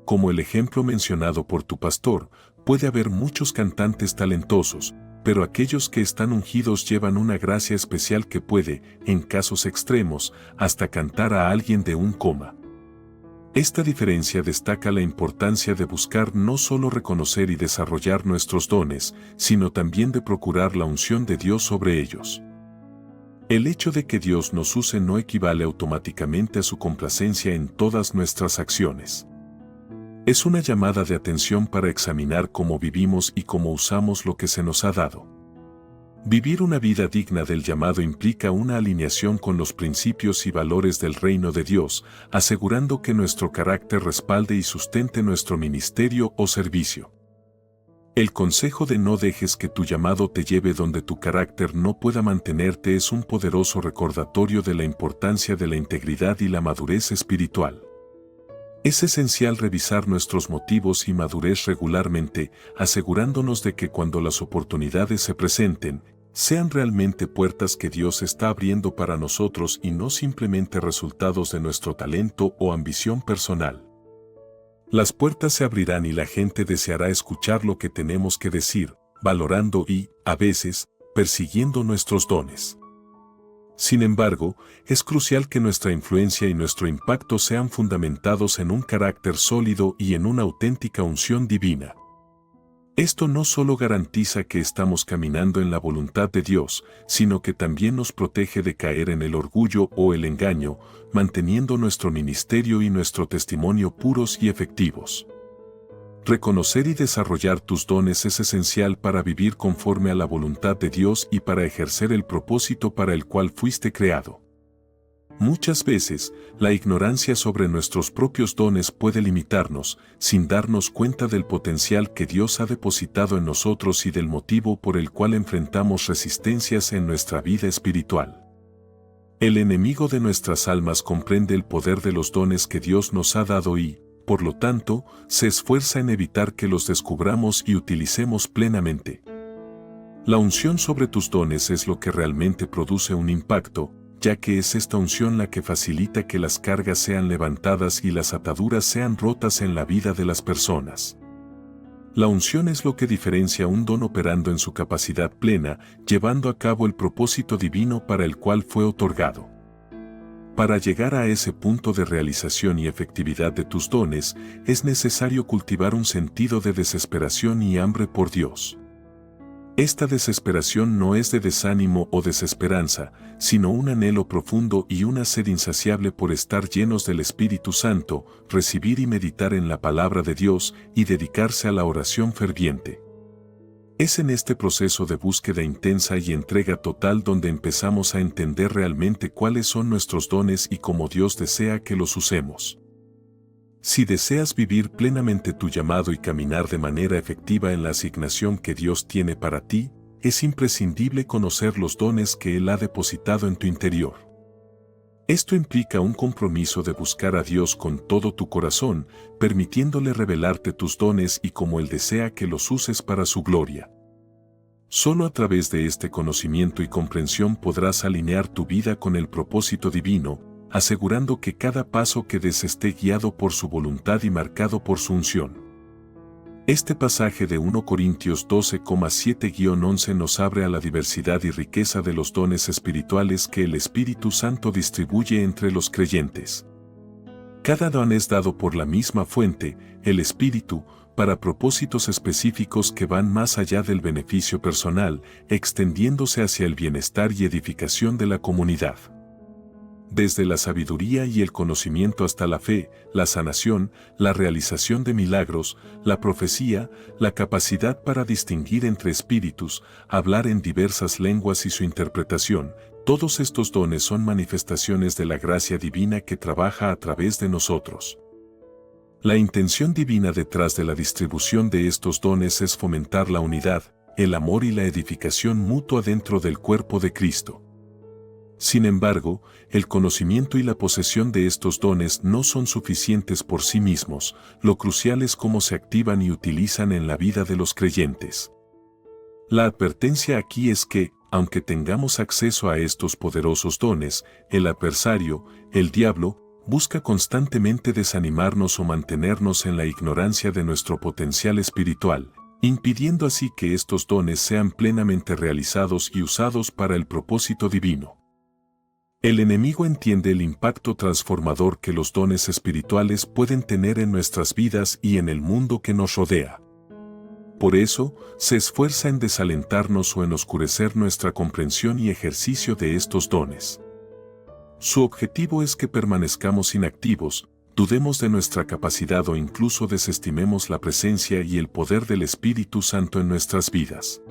Como el ejemplo mencionado por tu pastor, puede haber muchos cantantes talentosos, pero aquellos que están ungidos llevan una gracia especial que puede, en casos extremos, hasta cantar a alguien de un coma. Esta diferencia destaca la importancia de buscar no solo reconocer y desarrollar nuestros dones, sino también de procurar la unción de Dios sobre ellos. El hecho de que Dios nos use no equivale automáticamente a su complacencia en todas nuestras acciones. Es una llamada de atención para examinar cómo vivimos y cómo usamos lo que se nos ha dado. Vivir una vida digna del llamado implica una alineación con los principios y valores del reino de Dios, asegurando que nuestro carácter respalde y sustente nuestro ministerio o servicio. El consejo de no dejes que tu llamado te lleve donde tu carácter no pueda mantenerte es un poderoso recordatorio de la importancia de la integridad y la madurez espiritual. Es esencial revisar nuestros motivos y madurez regularmente, asegurándonos de que cuando las oportunidades se presenten, sean realmente puertas que Dios está abriendo para nosotros y no simplemente resultados de nuestro talento o ambición personal. Las puertas se abrirán y la gente deseará escuchar lo que tenemos que decir, valorando y, a veces, persiguiendo nuestros dones. Sin embargo, es crucial que nuestra influencia y nuestro impacto sean fundamentados en un carácter sólido y en una auténtica unción divina. Esto no solo garantiza que estamos caminando en la voluntad de Dios, sino que también nos protege de caer en el orgullo o el engaño, manteniendo nuestro ministerio y nuestro testimonio puros y efectivos. Reconocer y desarrollar tus dones es esencial para vivir conforme a la voluntad de Dios y para ejercer el propósito para el cual fuiste creado. Muchas veces, la ignorancia sobre nuestros propios dones puede limitarnos, sin darnos cuenta del potencial que Dios ha depositado en nosotros y del motivo por el cual enfrentamos resistencias en nuestra vida espiritual. El enemigo de nuestras almas comprende el poder de los dones que Dios nos ha dado y, por lo tanto, se esfuerza en evitar que los descubramos y utilicemos plenamente. La unción sobre tus dones es lo que realmente produce un impacto, ya que es esta unción la que facilita que las cargas sean levantadas y las ataduras sean rotas en la vida de las personas. La unción es lo que diferencia un don operando en su capacidad plena, llevando a cabo el propósito divino para el cual fue otorgado. Para llegar a ese punto de realización y efectividad de tus dones, es necesario cultivar un sentido de desesperación y hambre por Dios. Esta desesperación no es de desánimo o desesperanza, sino un anhelo profundo y una sed insaciable por estar llenos del Espíritu Santo, recibir y meditar en la palabra de Dios y dedicarse a la oración ferviente. Es en este proceso de búsqueda intensa y entrega total donde empezamos a entender realmente cuáles son nuestros dones y cómo Dios desea que los usemos. Si deseas vivir plenamente tu llamado y caminar de manera efectiva en la asignación que Dios tiene para ti, es imprescindible conocer los dones que Él ha depositado en tu interior. Esto implica un compromiso de buscar a Dios con todo tu corazón, permitiéndole revelarte tus dones y cómo Él desea que los uses para su gloria. Solo a través de este conocimiento y comprensión podrás alinear tu vida con el propósito divino, asegurando que cada paso que des esté guiado por su voluntad y marcado por su unción. Este pasaje de 1 Corintios 12,7-11 nos abre a la diversidad y riqueza de los dones espirituales que el Espíritu Santo distribuye entre los creyentes. Cada don es dado por la misma fuente, el Espíritu, para propósitos específicos que van más allá del beneficio personal, extendiéndose hacia el bienestar y edificación de la comunidad. Desde la sabiduría y el conocimiento hasta la fe, la sanación, la realización de milagros, la profecía, la capacidad para distinguir entre espíritus, hablar en diversas lenguas y su interpretación, todos estos dones son manifestaciones de la gracia divina que trabaja a través de nosotros. La intención divina detrás de la distribución de estos dones es fomentar la unidad, el amor y la edificación mutua dentro del cuerpo de Cristo. Sin embargo, el conocimiento y la posesión de estos dones no son suficientes por sí mismos, lo crucial es cómo se activan y utilizan en la vida de los creyentes. La advertencia aquí es que, aunque tengamos acceso a estos poderosos dones, el adversario, el diablo, busca constantemente desanimarnos o mantenernos en la ignorancia de nuestro potencial espiritual, impidiendo así que estos dones sean plenamente realizados y usados para el propósito divino. El enemigo entiende el impacto transformador que los dones espirituales pueden tener en nuestras vidas y en el mundo que nos rodea. Por eso, se esfuerza en desalentarnos o en oscurecer nuestra comprensión y ejercicio de estos dones. Su objetivo es que permanezcamos inactivos, dudemos de nuestra capacidad o incluso desestimemos la presencia y el poder del Espíritu Santo en nuestras vidas.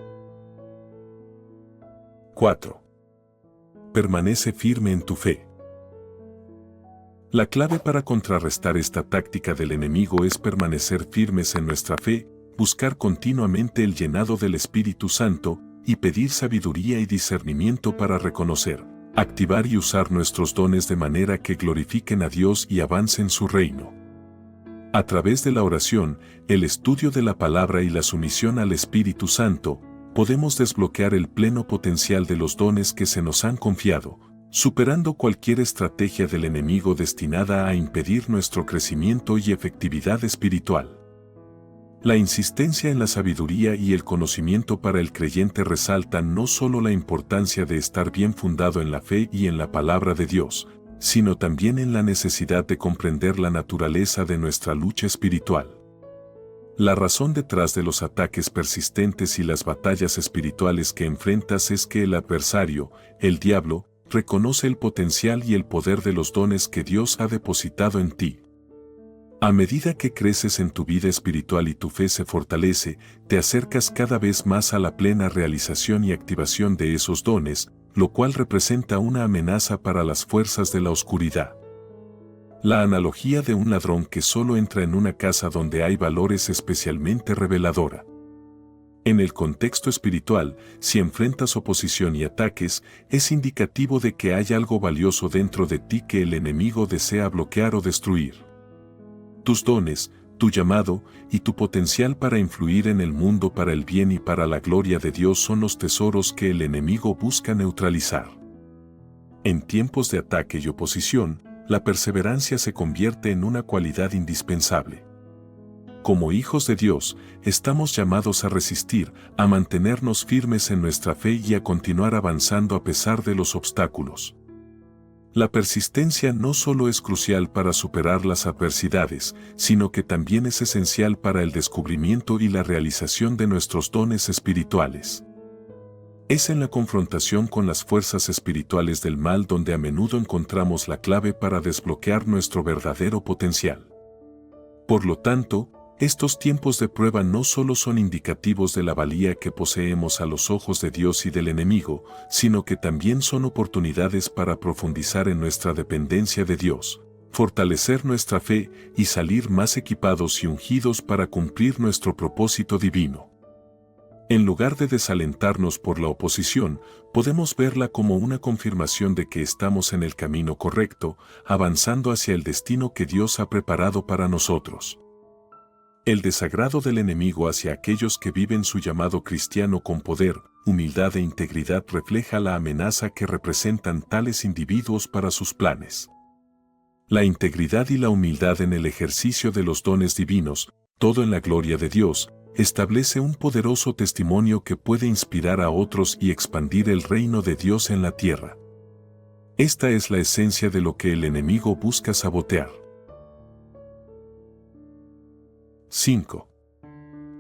4. Permanece firme en tu fe. La clave para contrarrestar esta táctica del enemigo es permanecer firmes en nuestra fe, buscar continuamente el llenado del Espíritu Santo y pedir sabiduría y discernimiento para reconocer, activar y usar nuestros dones de manera que glorifiquen a Dios y avancen su reino. A través de la oración, el estudio de la palabra y la sumisión al Espíritu Santo, podemos desbloquear el pleno potencial de los dones que se nos han confiado, superando cualquier estrategia del enemigo destinada a impedir nuestro crecimiento y efectividad espiritual. La insistencia en la sabiduría y el conocimiento para el creyente resaltan no solo la importancia de estar bien fundado en la fe y en la palabra de Dios, sino también en la necesidad de comprender la naturaleza de nuestra lucha espiritual. La razón detrás de los ataques persistentes y las batallas espirituales que enfrentas es que el adversario, el diablo, reconoce el potencial y el poder de los dones que Dios ha depositado en ti. A medida que creces en tu vida espiritual y tu fe se fortalece, te acercas cada vez más a la plena realización y activación de esos dones, lo cual representa una amenaza para las fuerzas de la oscuridad. La analogía de un ladrón que solo entra en una casa donde hay valores es especialmente reveladora. En el contexto espiritual, si enfrentas oposición y ataques, es indicativo de que hay algo valioso dentro de ti que el enemigo desea bloquear o destruir. Tus dones, tu llamado y tu potencial para influir en el mundo para el bien y para la gloria de Dios son los tesoros que el enemigo busca neutralizar. En tiempos de ataque y oposición, la perseverancia se convierte en una cualidad indispensable. Como hijos de Dios, estamos llamados a resistir, a mantenernos firmes en nuestra fe y a continuar avanzando a pesar de los obstáculos. La persistencia no solo es crucial para superar las adversidades, sino que también es esencial para el descubrimiento y la realización de nuestros dones espirituales. Es en la confrontación con las fuerzas espirituales del mal donde a menudo encontramos la clave para desbloquear nuestro verdadero potencial. Por lo tanto, estos tiempos de prueba no solo son indicativos de la valía que poseemos a los ojos de Dios y del enemigo, sino que también son oportunidades para profundizar en nuestra dependencia de Dios, fortalecer nuestra fe y salir más equipados y ungidos para cumplir nuestro propósito divino. En lugar de desalentarnos por la oposición, podemos verla como una confirmación de que estamos en el camino correcto, avanzando hacia el destino que Dios ha preparado para nosotros. El desagrado del enemigo hacia aquellos que viven su llamado cristiano con poder, humildad e integridad refleja la amenaza que representan tales individuos para sus planes. La integridad y la humildad en el ejercicio de los dones divinos, todo en la gloria de Dios, establece un poderoso testimonio que puede inspirar a otros y expandir el reino de Dios en la tierra. Esta es la esencia de lo que el enemigo busca sabotear. 5.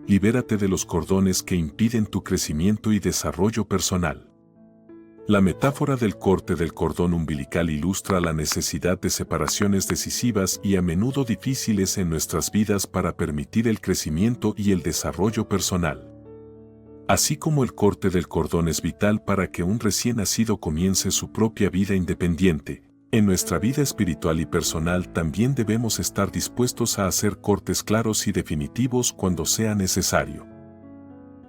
Libérate de los cordones que impiden tu crecimiento y desarrollo personal. La metáfora del corte del cordón umbilical ilustra la necesidad de separaciones decisivas y a menudo difíciles en nuestras vidas para permitir el crecimiento y el desarrollo personal. Así como el corte del cordón es vital para que un recién nacido comience su propia vida independiente, en nuestra vida espiritual y personal también debemos estar dispuestos a hacer cortes claros y definitivos cuando sea necesario.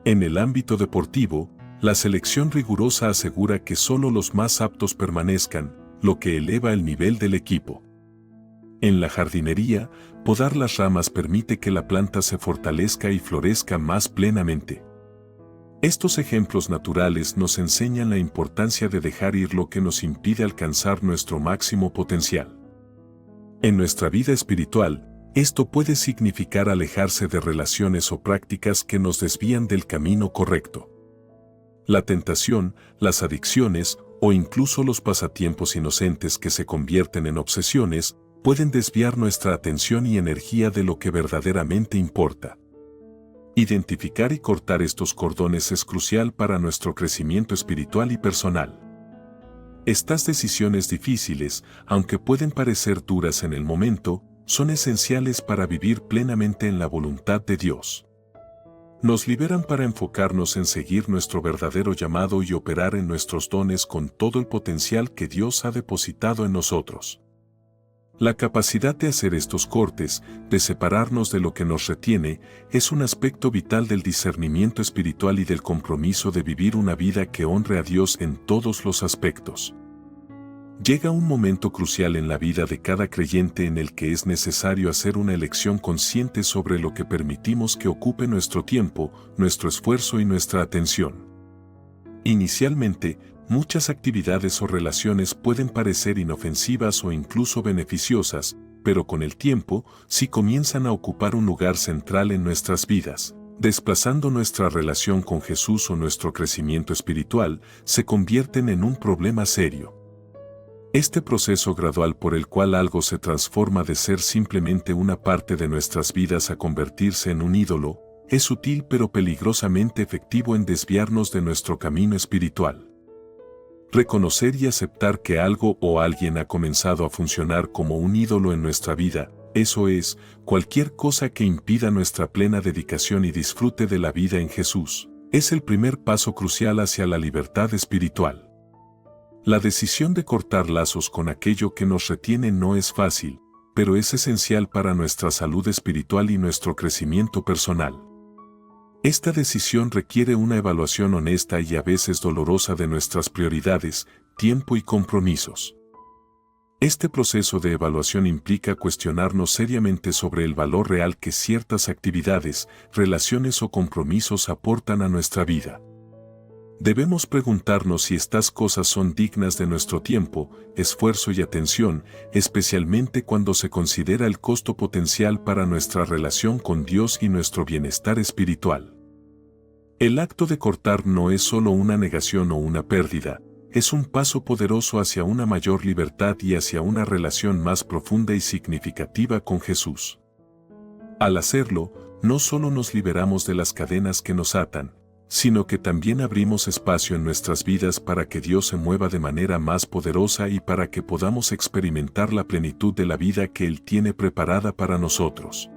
En el ámbito deportivo, la selección rigurosa asegura que solo los más aptos permanezcan, lo que eleva el nivel del equipo. En la jardinería, podar las ramas permite que la planta se fortalezca y florezca más plenamente. Estos ejemplos naturales nos enseñan la importancia de dejar ir lo que nos impide alcanzar nuestro máximo potencial. En nuestra vida espiritual, esto puede significar alejarse de relaciones o prácticas que nos desvían del camino correcto. La tentación, las adicciones o incluso los pasatiempos inocentes que se convierten en obsesiones pueden desviar nuestra atención y energía de lo que verdaderamente importa. Identificar y cortar estos cordones es crucial para nuestro crecimiento espiritual y personal. Estas decisiones difíciles, aunque pueden parecer duras en el momento, son esenciales para vivir plenamente en la voluntad de Dios. Nos liberan para enfocarnos en seguir nuestro verdadero llamado y operar en nuestros dones con todo el potencial que Dios ha depositado en nosotros. La capacidad de hacer estos cortes, de separarnos de lo que nos retiene, es un aspecto vital del discernimiento espiritual y del compromiso de vivir una vida que honre a Dios en todos los aspectos. Llega un momento crucial en la vida de cada creyente en el que es necesario hacer una elección consciente sobre lo que permitimos que ocupe nuestro tiempo, nuestro esfuerzo y nuestra atención. Inicialmente, muchas actividades o relaciones pueden parecer inofensivas o incluso beneficiosas, pero con el tiempo, sí comienzan a ocupar un lugar central en nuestras vidas, desplazando nuestra relación con Jesús o nuestro crecimiento espiritual, se convierten en un problema serio. Este proceso gradual por el cual algo se transforma de ser simplemente una parte de nuestras vidas a convertirse en un ídolo, es sutil pero peligrosamente efectivo en desviarnos de nuestro camino espiritual. Reconocer y aceptar que algo o alguien ha comenzado a funcionar como un ídolo en nuestra vida, eso es, cualquier cosa que impida nuestra plena dedicación y disfrute de la vida en Jesús, es el primer paso crucial hacia la libertad espiritual. La decisión de cortar lazos con aquello que nos retiene no es fácil, pero es esencial para nuestra salud espiritual y nuestro crecimiento personal. Esta decisión requiere una evaluación honesta y a veces dolorosa de nuestras prioridades, tiempo y compromisos. Este proceso de evaluación implica cuestionarnos seriamente sobre el valor real que ciertas actividades, relaciones o compromisos aportan a nuestra vida. Debemos preguntarnos si estas cosas son dignas de nuestro tiempo, esfuerzo y atención, especialmente cuando se considera el costo potencial para nuestra relación con Dios y nuestro bienestar espiritual. El acto de cortar no es solo una negación o una pérdida, es un paso poderoso hacia una mayor libertad y hacia una relación más profunda y significativa con Jesús. Al hacerlo, no solo nos liberamos de las cadenas que nos atan, sino que también abrimos espacio en nuestras vidas para que Dios se mueva de manera más poderosa y para que podamos experimentar la plenitud de la vida que Él tiene preparada para nosotros.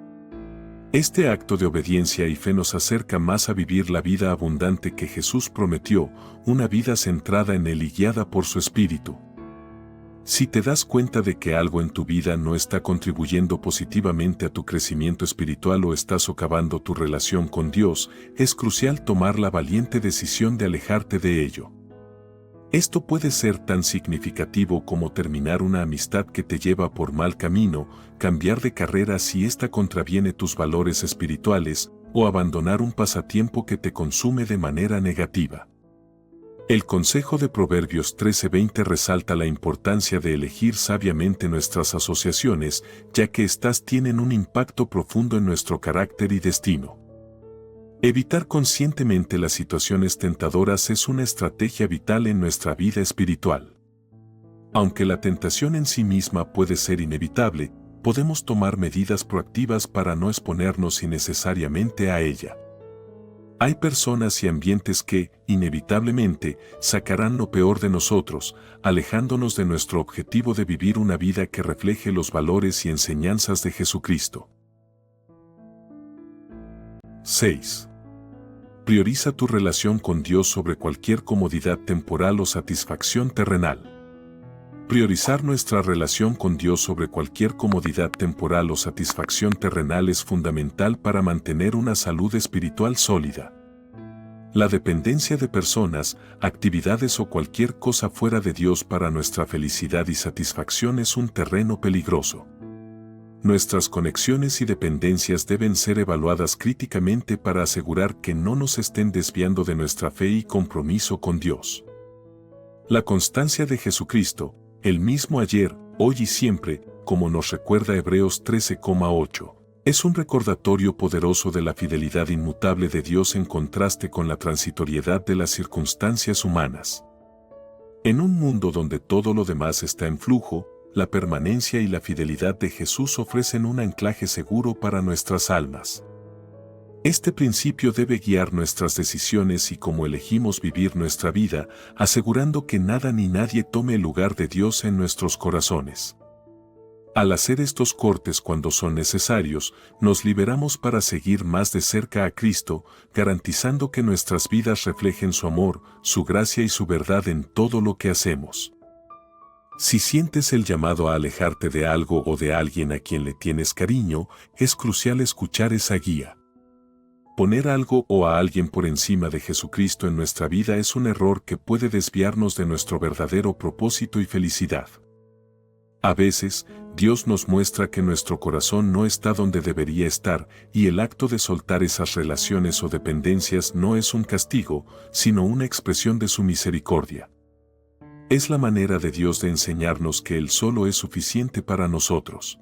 Este acto de obediencia y fe nos acerca más a vivir la vida abundante que Jesús prometió, una vida centrada en Él y guiada por su Espíritu. Si te das cuenta de que algo en tu vida no está contribuyendo positivamente a tu crecimiento espiritual o está socavando tu relación con Dios, es crucial tomar la valiente decisión de alejarte de ello. Esto puede ser tan significativo como terminar una amistad que te lleva por mal camino, cambiar de carrera si ésta contraviene tus valores espirituales, o abandonar un pasatiempo que te consume de manera negativa. El consejo de Proverbios 13:20 resalta la importancia de elegir sabiamente nuestras asociaciones, ya que éstas tienen un impacto profundo en nuestro carácter y destino. Evitar conscientemente las situaciones tentadoras es una estrategia vital en nuestra vida espiritual. Aunque la tentación en sí misma puede ser inevitable, podemos tomar medidas proactivas para no exponernos innecesariamente a ella. Hay personas y ambientes que, inevitablemente, sacarán lo peor de nosotros, alejándonos de nuestro objetivo de vivir una vida que refleje los valores y enseñanzas de Jesucristo. 6. Prioriza tu relación con Dios sobre cualquier comodidad temporal o satisfacción terrenal. Priorizar nuestra relación con Dios sobre cualquier comodidad temporal o satisfacción terrenal es fundamental para mantener una salud espiritual sólida. La dependencia de personas, actividades o cualquier cosa fuera de Dios para nuestra felicidad y satisfacción es un terreno peligroso. Nuestras conexiones y dependencias deben ser evaluadas críticamente para asegurar que no nos estén desviando de nuestra fe y compromiso con Dios. La constancia de Jesucristo, el mismo ayer, hoy y siempre, como nos recuerda Hebreos 13:8, es un recordatorio poderoso de la fidelidad inmutable de Dios en contraste con la transitoriedad de las circunstancias humanas. En un mundo donde todo lo demás está en flujo, la permanencia y la fidelidad de Jesús ofrecen un anclaje seguro para nuestras almas. Este principio debe guiar nuestras decisiones y cómo elegimos vivir nuestra vida, asegurando que nada ni nadie tome el lugar de Dios en nuestros corazones. Al hacer estos cortes cuando son necesarios, nos liberamos para seguir más de cerca a Cristo, garantizando que nuestras vidas reflejen su amor, su gracia y su verdad en todo lo que hacemos. Si sientes el llamado a alejarte de algo o de alguien a quien le tienes cariño, es crucial escuchar esa guía. Poner algo o a alguien por encima de Jesucristo en nuestra vida es un error que puede desviarnos de nuestro verdadero propósito y felicidad. A veces, Dios nos muestra que nuestro corazón no está donde debería estar, y el acto de soltar esas relaciones o dependencias no es un castigo, sino una expresión de su misericordia. Es la manera de Dios de enseñarnos que Él solo es suficiente para nosotros.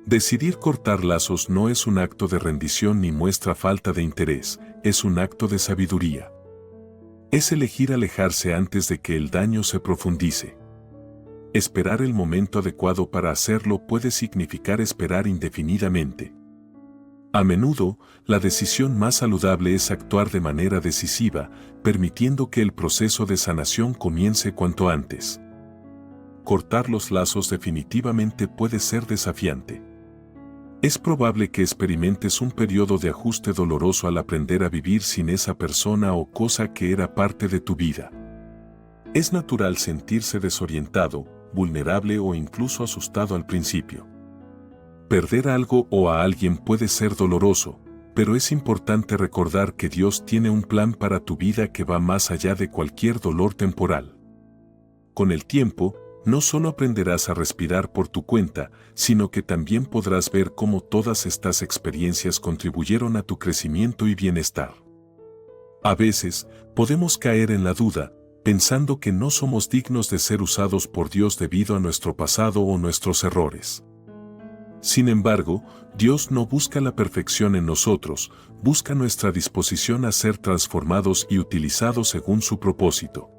Decidir cortar lazos no es un acto de rendición ni muestra falta de interés, es un acto de sabiduría. Es elegir alejarse antes de que el daño se profundice. Esperar el momento adecuado para hacerlo puede significar esperar indefinidamente. A menudo, la decisión más saludable es actuar de manera decisiva, permitiendo que el proceso de sanación comience cuanto antes. Cortar los lazos definitivamente puede ser desafiante. Es probable que experimentes un periodo de ajuste doloroso al aprender a vivir sin esa persona o cosa que era parte de tu vida. Es natural sentirse desorientado, vulnerable o incluso asustado al principio. Perder algo o a alguien puede ser doloroso, pero es importante recordar que Dios tiene un plan para tu vida que va más allá de cualquier dolor temporal. Con el tiempo, no solo aprenderás a respirar por tu cuenta, sino que también podrás ver cómo todas estas experiencias contribuyeron a tu crecimiento y bienestar. A veces, podemos caer en la duda, pensando que no somos dignos de ser usados por Dios debido a nuestro pasado o nuestros errores. Sin embargo, Dios no busca la perfección en nosotros, busca nuestra disposición a ser transformados y utilizados según su propósito.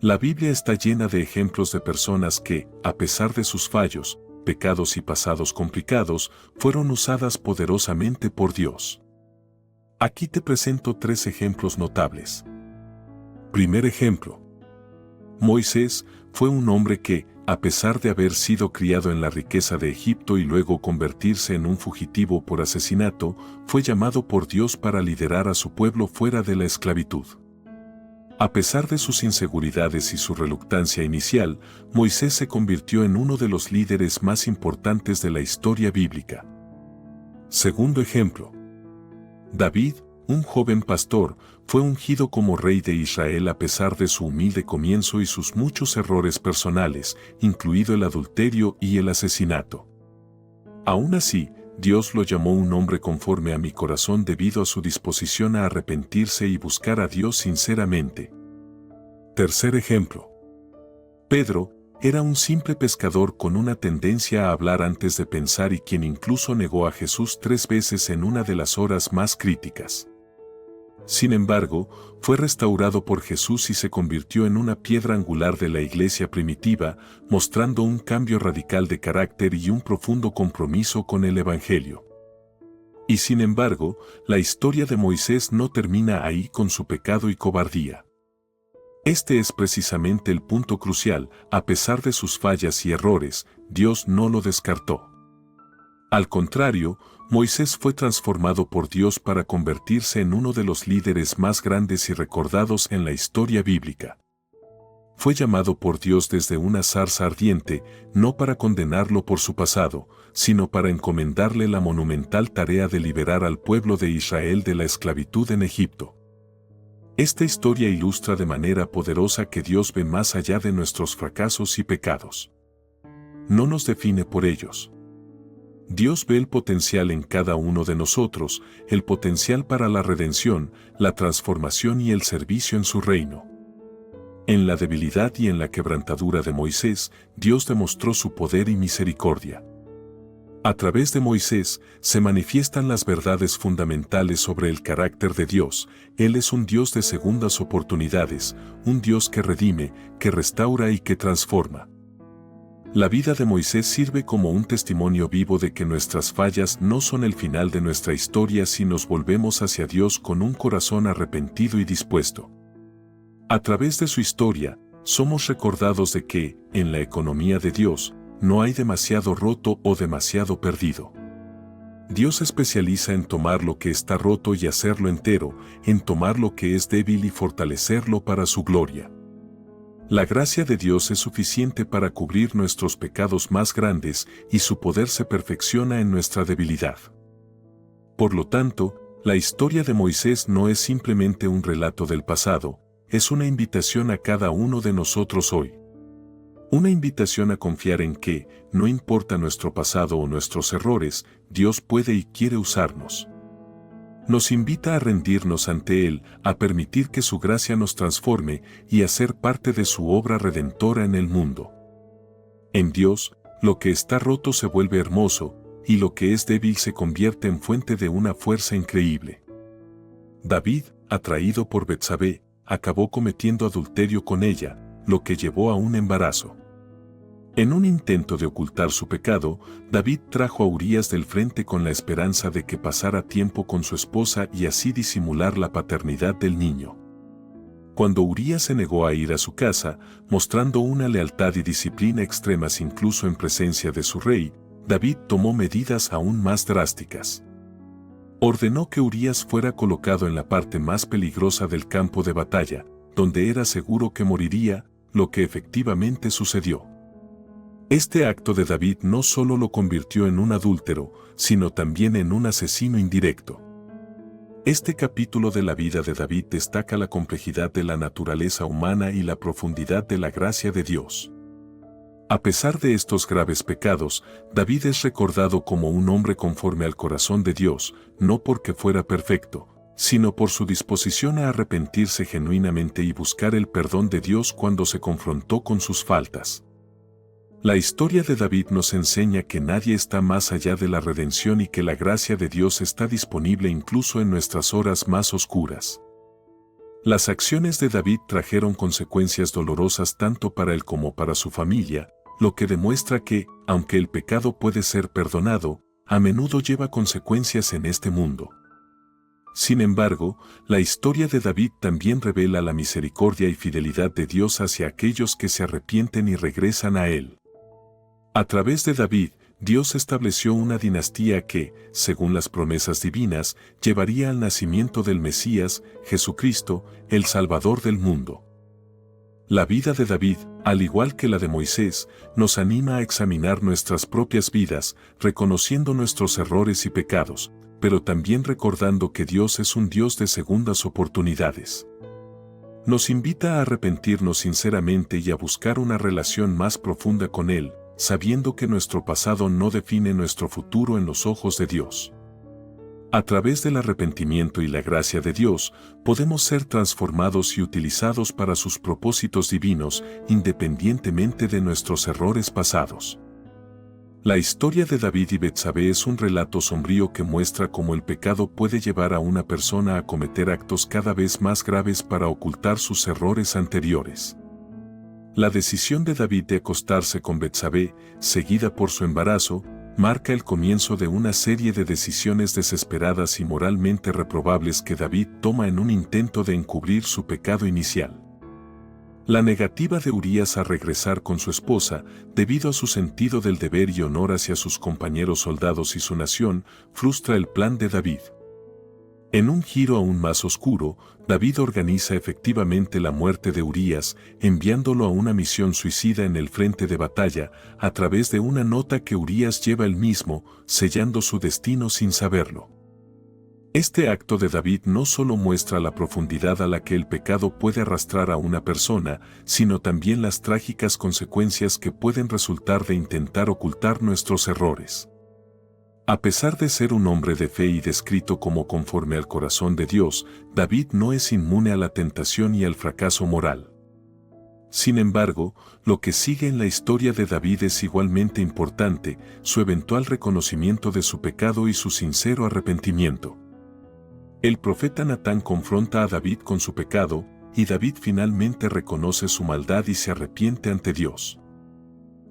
La Biblia está llena de ejemplos de personas que, a pesar de sus fallos, pecados y pasados complicados, fueron usadas poderosamente por Dios. Aquí te presento 3 ejemplos notables. Primer ejemplo. Moisés fue un hombre que, a pesar de haber sido criado en la riqueza de Egipto y luego convertirse en un fugitivo por asesinato, fue llamado por Dios para liderar a su pueblo fuera de la esclavitud. A pesar de sus inseguridades y su reluctancia inicial, Moisés se convirtió en uno de los líderes más importantes de la historia bíblica. Segundo ejemplo. David, un joven pastor, fue ungido como rey de Israel a pesar de su humilde comienzo y sus muchos errores personales, incluido el adulterio y el asesinato. Aún así, Dios lo llamó un hombre conforme a mi corazón debido a su disposición a arrepentirse y buscar a Dios sinceramente. Tercer ejemplo. Pedro era un simple pescador con una tendencia a hablar antes de pensar y quien incluso negó a Jesús 3 veces en una de las horas más críticas. Sin embargo, fue restaurado por Jesús y se convirtió en una piedra angular de la iglesia primitiva, mostrando un cambio radical de carácter y un profundo compromiso con el Evangelio. Y sin embargo, la historia de Moisés no termina ahí con su pecado y cobardía. Este es precisamente el punto crucial, a pesar de sus fallas y errores, Dios no lo descartó. Al contrario, Moisés fue transformado por Dios para convertirse en uno de los líderes más grandes y recordados en la historia bíblica. Fue llamado por Dios desde una zarza ardiente, no para condenarlo por su pasado, sino para encomendarle la monumental tarea de liberar al pueblo de Israel de la esclavitud en Egipto. Esta historia ilustra de manera poderosa que Dios ve más allá de nuestros fracasos y pecados. No nos define por ellos. Dios ve el potencial en cada uno de nosotros, el potencial para la redención, la transformación y el servicio en su reino. En la debilidad y en la quebrantadura de Moisés, Dios demostró su poder y misericordia. A través de Moisés se manifiestan las verdades fundamentales sobre el carácter de Dios. Él es un Dios de segundas oportunidades, un Dios que redime, que restaura y que transforma. La vida de Moisés sirve como un testimonio vivo de que nuestras fallas no son el final de nuestra historia si nos volvemos hacia Dios con un corazón arrepentido y dispuesto. A través de su historia, somos recordados de que, en la economía de Dios, no hay demasiado roto o demasiado perdido. Dios se especializa en tomar lo que está roto y hacerlo entero, en tomar lo que es débil y fortalecerlo para su gloria. La gracia de Dios es suficiente para cubrir nuestros pecados más grandes y su poder se perfecciona en nuestra debilidad. Por lo tanto, la historia de Moisés no es simplemente un relato del pasado, es una invitación a cada uno de nosotros hoy. Una invitación a confiar en que, no importa nuestro pasado o nuestros errores, Dios puede y quiere usarnos. Nos invita a rendirnos ante Él, a permitir que su gracia nos transforme y a ser parte de su obra redentora en el mundo. En Dios, lo que está roto se vuelve hermoso, y lo que es débil se convierte en fuente de una fuerza increíble. David, atraído por Betsabé, acabó cometiendo adulterio con ella, lo que llevó a un embarazo. En un intento de ocultar su pecado, David trajo a Urías del frente con la esperanza de que pasara tiempo con su esposa y así disimular la paternidad del niño. Cuando Urías se negó a ir a su casa, mostrando una lealtad y disciplina extremas incluso en presencia de su rey, David tomó medidas aún más drásticas. Ordenó que Urías fuera colocado en la parte más peligrosa del campo de batalla, donde era seguro que moriría, lo que efectivamente sucedió. Este acto de David no solo lo convirtió en un adúltero, sino también en un asesino indirecto. Este capítulo de la vida de David destaca la complejidad de la naturaleza humana y la profundidad de la gracia de Dios. A pesar de estos graves pecados, David es recordado como un hombre conforme al corazón de Dios, no porque fuera perfecto, sino por su disposición a arrepentirse genuinamente y buscar el perdón de Dios cuando se confrontó con sus faltas. La historia de David nos enseña que nadie está más allá de la redención y que la gracia de Dios está disponible incluso en nuestras horas más oscuras. Las acciones de David trajeron consecuencias dolorosas tanto para él como para su familia, lo que demuestra que, aunque el pecado puede ser perdonado, a menudo lleva consecuencias en este mundo. Sin embargo, la historia de David también revela la misericordia y fidelidad de Dios hacia aquellos que se arrepienten y regresan a Él. A través de David, Dios estableció una dinastía que, según las promesas divinas, llevaría al nacimiento del Mesías, Jesucristo, el Salvador del mundo. La vida de David, al igual que la de Moisés, nos anima a examinar nuestras propias vidas, reconociendo nuestros errores y pecados, pero también recordando que Dios es un Dios de segundas oportunidades. Nos invita a arrepentirnos sinceramente y a buscar una relación más profunda con Él, sabiendo que nuestro pasado no define nuestro futuro en los ojos de Dios. A través del arrepentimiento y la gracia de Dios, podemos ser transformados y utilizados para sus propósitos divinos, independientemente de nuestros errores pasados. La historia de David y Betsabé es un relato sombrío que muestra cómo el pecado puede llevar a una persona a cometer actos cada vez más graves para ocultar sus errores anteriores. La decisión de David de acostarse con Betsabé, seguida por su embarazo, marca el comienzo de una serie de decisiones desesperadas y moralmente reprobables que David toma en un intento de encubrir su pecado inicial. La negativa de Urías a regresar con su esposa, debido a su sentido del deber y honor hacia sus compañeros soldados y su nación, frustra el plan de David. En un giro aún más oscuro, David organiza efectivamente la muerte de Urías, enviándolo a una misión suicida en el frente de batalla, a través de una nota que Urías lleva él mismo, sellando su destino sin saberlo. Este acto de David no solo muestra la profundidad a la que el pecado puede arrastrar a una persona, sino también las trágicas consecuencias que pueden resultar de intentar ocultar nuestros errores. A pesar de ser un hombre de fe y descrito como conforme al corazón de Dios, David no es inmune a la tentación y al fracaso moral. Sin embargo, lo que sigue en la historia de David es igualmente importante, su eventual reconocimiento de su pecado y su sincero arrepentimiento. El profeta Natán confronta a David con su pecado, y David finalmente reconoce su maldad y se arrepiente ante Dios.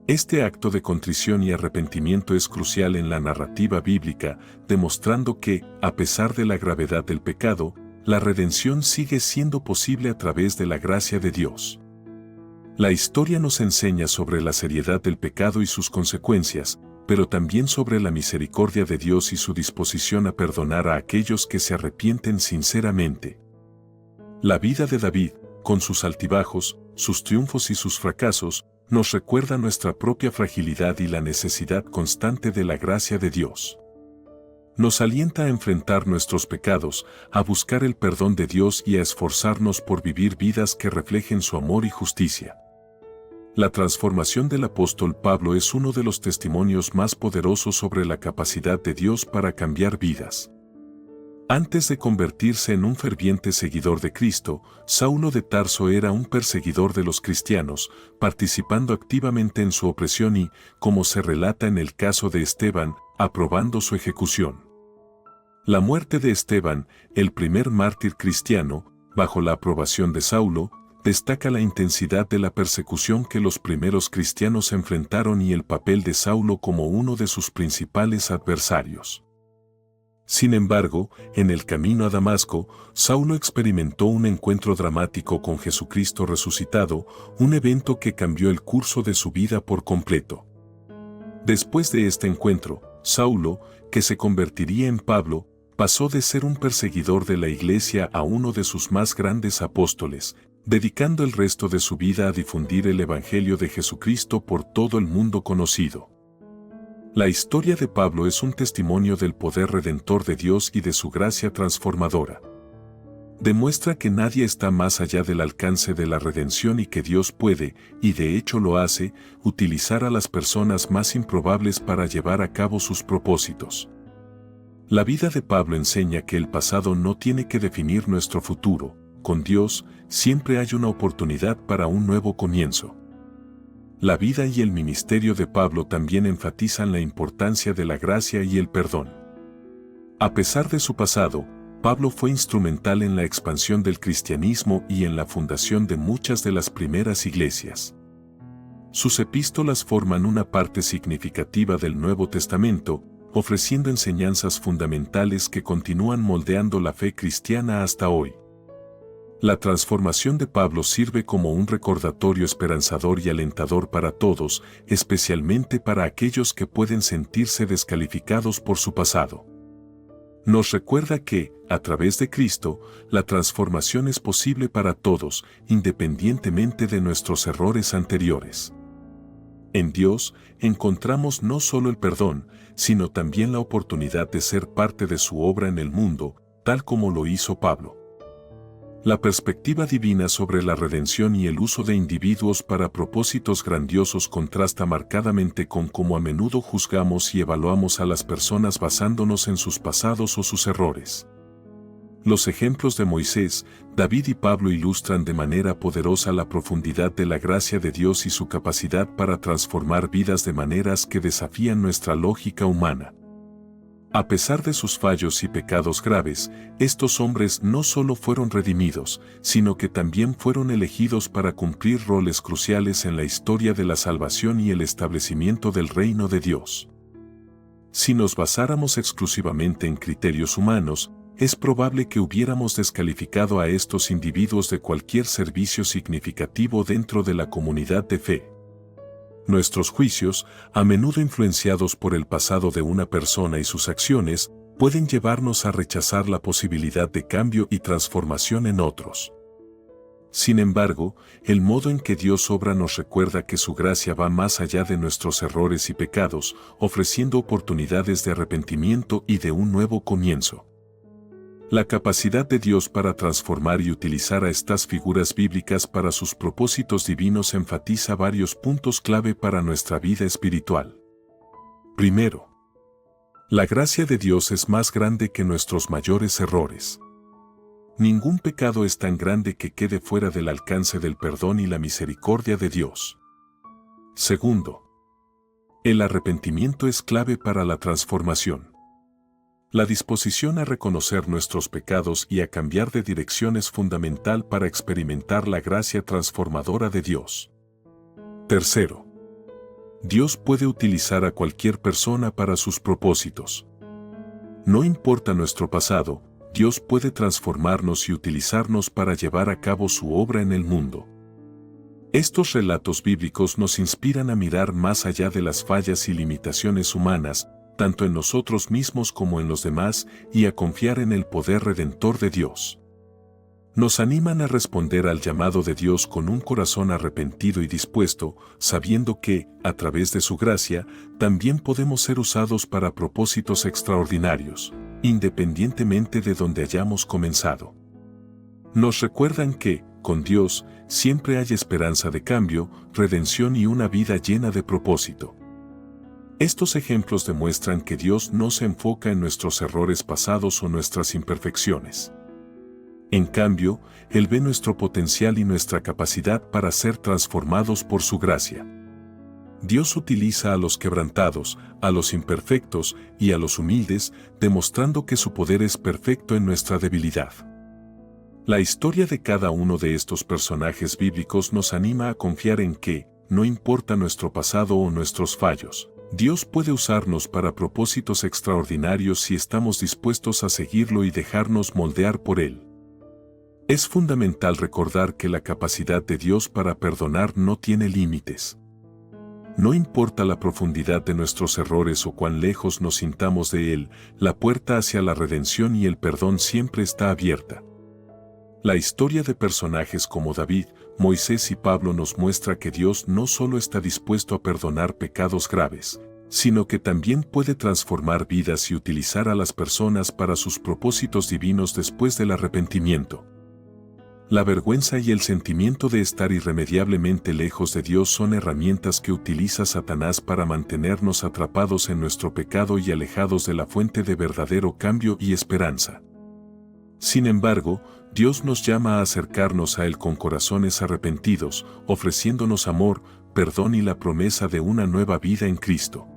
Este acto de contrición y arrepentimiento es crucial en la narrativa bíblica, demostrando que, a pesar de la gravedad del pecado, la redención sigue siendo posible a través de la gracia de Dios. La historia nos enseña sobre la seriedad del pecado y sus consecuencias, pero también sobre la misericordia de Dios y su disposición a perdonar a aquellos que se arrepienten sinceramente. La vida de David, con sus altibajos, sus triunfos y sus fracasos, nos recuerda nuestra propia fragilidad y la necesidad constante de la gracia de Dios. Nos alienta a enfrentar nuestros pecados, a buscar el perdón de Dios y a esforzarnos por vivir vidas que reflejen su amor y justicia. La transformación del apóstol Pablo es uno de los testimonios más poderosos sobre la capacidad de Dios para cambiar vidas. Antes de convertirse en un ferviente seguidor de Cristo, Saulo de Tarso era un perseguidor de los cristianos, participando activamente en su opresión y, como se relata en el caso de Esteban, aprobando su ejecución. La muerte de Esteban, el primer mártir cristiano, bajo la aprobación de Saulo, destaca la intensidad de la persecución que los primeros cristianos enfrentaron y el papel de Saulo como uno de sus principales adversarios. Sin embargo, en el camino a Damasco, Saulo experimentó un encuentro dramático con Jesucristo resucitado, un evento que cambió el curso de su vida por completo. Después de este encuentro, Saulo, que se convertiría en Pablo, pasó de ser un perseguidor de la iglesia a uno de sus más grandes apóstoles, dedicando el resto de su vida a difundir el Evangelio de Jesucristo por todo el mundo conocido. La historia de Pablo es un testimonio del poder redentor de Dios y de su gracia transformadora. Demuestra que nadie está más allá del alcance de la redención y que Dios puede, y de hecho lo hace, utilizar a las personas más improbables para llevar a cabo sus propósitos. La vida de Pablo enseña que el pasado no tiene que definir nuestro futuro. Con Dios, siempre hay una oportunidad para un nuevo comienzo. La vida y el ministerio de Pablo también enfatizan la importancia de la gracia y el perdón. A pesar de su pasado, Pablo fue instrumental en la expansión del cristianismo y en la fundación de muchas de las primeras iglesias. Sus epístolas forman una parte significativa del Nuevo Testamento, ofreciendo enseñanzas fundamentales que continúan moldeando la fe cristiana hasta hoy. La transformación de Pablo sirve como un recordatorio esperanzador y alentador para todos, especialmente para aquellos que pueden sentirse descalificados por su pasado. Nos recuerda que, a través de Cristo, la transformación es posible para todos, independientemente de nuestros errores anteriores. En Dios, encontramos no solo el perdón, sino también la oportunidad de ser parte de su obra en el mundo, tal como lo hizo Pablo. La perspectiva divina sobre la redención y el uso de individuos para propósitos grandiosos contrasta marcadamente con cómo a menudo juzgamos y evaluamos a las personas basándonos en sus pasados o sus errores. Los ejemplos de Moisés, David y Pablo ilustran de manera poderosa la profundidad de la gracia de Dios y su capacidad para transformar vidas de maneras que desafían nuestra lógica humana. A pesar de sus fallos y pecados graves, estos hombres no solo fueron redimidos, sino que también fueron elegidos para cumplir roles cruciales en la historia de la salvación y el establecimiento del reino de Dios. Si nos basáramos exclusivamente en criterios humanos, es probable que hubiéramos descalificado a estos individuos de cualquier servicio significativo dentro de la comunidad de fe. Nuestros juicios, a menudo influenciados por el pasado de una persona y sus acciones, pueden llevarnos a rechazar la posibilidad de cambio y transformación en otros. Sin embargo, el modo en que Dios obra nos recuerda que su gracia va más allá de nuestros errores y pecados, ofreciendo oportunidades de arrepentimiento y de un nuevo comienzo. La capacidad de Dios para transformar y utilizar a estas figuras bíblicas para sus propósitos divinos enfatiza varios puntos clave para nuestra vida espiritual. Primero, la gracia de Dios es más grande que nuestros mayores errores. Ningún pecado es tan grande que quede fuera del alcance del perdón y la misericordia de Dios. Segundo, el arrepentimiento es clave para la transformación. La disposición a reconocer nuestros pecados y a cambiar de dirección es fundamental para experimentar la gracia transformadora de Dios. Tercero, Dios puede utilizar a cualquier persona para sus propósitos. No importa nuestro pasado, Dios puede transformarnos y utilizarnos para llevar a cabo su obra en el mundo. Estos relatos bíblicos nos inspiran a mirar más allá de las fallas y limitaciones humanas, tanto en nosotros mismos como en los demás, y a confiar en el poder redentor de Dios. Nos animan a responder al llamado de Dios con un corazón arrepentido y dispuesto, sabiendo que, a través de su gracia, también podemos ser usados para propósitos extraordinarios, independientemente de donde hayamos comenzado. Nos recuerdan que, con Dios, siempre hay esperanza de cambio, redención y una vida llena de propósito. Estos ejemplos demuestran que Dios no se enfoca en nuestros errores pasados o nuestras imperfecciones. En cambio, Él ve nuestro potencial y nuestra capacidad para ser transformados por su gracia. Dios utiliza a los quebrantados, a los imperfectos y a los humildes, demostrando que su poder es perfecto en nuestra debilidad. La historia de cada uno de estos personajes bíblicos nos anima a confiar en que, no importa nuestro pasado o nuestros fallos, Dios puede usarnos para propósitos extraordinarios si estamos dispuestos a seguirlo y dejarnos moldear por Él. Es fundamental recordar que la capacidad de Dios para perdonar no tiene límites. No importa la profundidad de nuestros errores o cuán lejos nos sintamos de Él, la puerta hacia la redención y el perdón siempre está abierta. La historia de personajes como David, Moisés y Pablo nos muestra que Dios no solo está dispuesto a perdonar pecados graves, sino que también puede transformar vidas y utilizar a las personas para sus propósitos divinos después del arrepentimiento. La vergüenza y el sentimiento de estar irremediablemente lejos de Dios son herramientas que utiliza Satanás para mantenernos atrapados en nuestro pecado y alejados de la fuente de verdadero cambio y esperanza. Sin embargo, Dios nos llama a acercarnos a Él con corazones arrepentidos, ofreciéndonos amor, perdón y la promesa de una nueva vida en Cristo.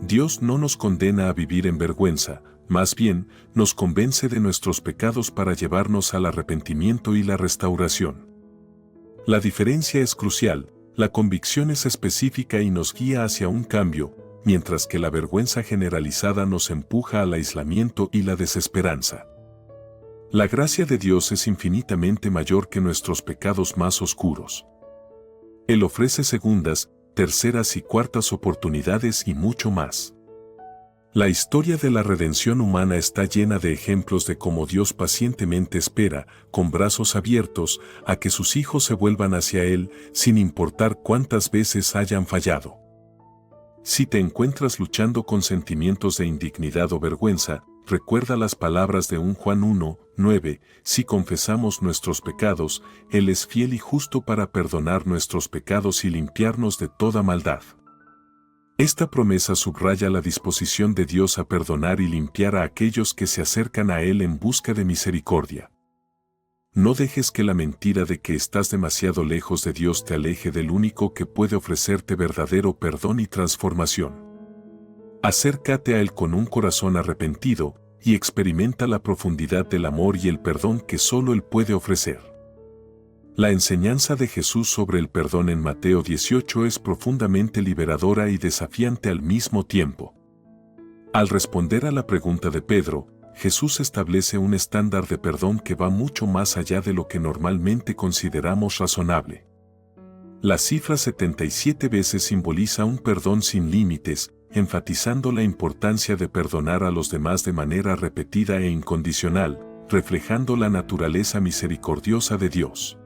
Dios no nos condena a vivir en vergüenza, más bien, nos convence de nuestros pecados para llevarnos al arrepentimiento y la restauración. La diferencia es crucial, la convicción es específica y nos guía hacia un cambio, mientras que la vergüenza generalizada nos empuja al aislamiento y la desesperanza. La gracia de Dios es infinitamente mayor que nuestros pecados más oscuros. Él ofrece segundas, terceras y cuartas oportunidades y mucho más. La historia de la redención humana está llena de ejemplos de cómo Dios pacientemente espera, con brazos abiertos, a que sus hijos se vuelvan hacia Él, sin importar cuántas veces hayan fallado. Si te encuentras luchando con sentimientos de indignidad o vergüenza, recuerda las palabras de 1 Juan 1:9, si confesamos nuestros pecados, Él es fiel y justo para perdonar nuestros pecados y limpiarnos de toda maldad. Esta promesa subraya la disposición de Dios a perdonar y limpiar a aquellos que se acercan a Él en busca de misericordia. No dejes que la mentira de que estás demasiado lejos de Dios te aleje del único que puede ofrecerte verdadero perdón y transformación. Acércate a Él con un corazón arrepentido y experimenta la profundidad del amor y el perdón que solo Él puede ofrecer. La enseñanza de Jesús sobre el perdón en Mateo 18 es profundamente liberadora y desafiante al mismo tiempo. Al responder a la pregunta de Pedro, Jesús establece un estándar de perdón que va mucho más allá de lo que normalmente consideramos razonable. La cifra 77 veces simboliza un perdón sin límites, enfatizando la importancia de perdonar a los demás de manera repetida e incondicional, reflejando la naturaleza misericordiosa de Dios.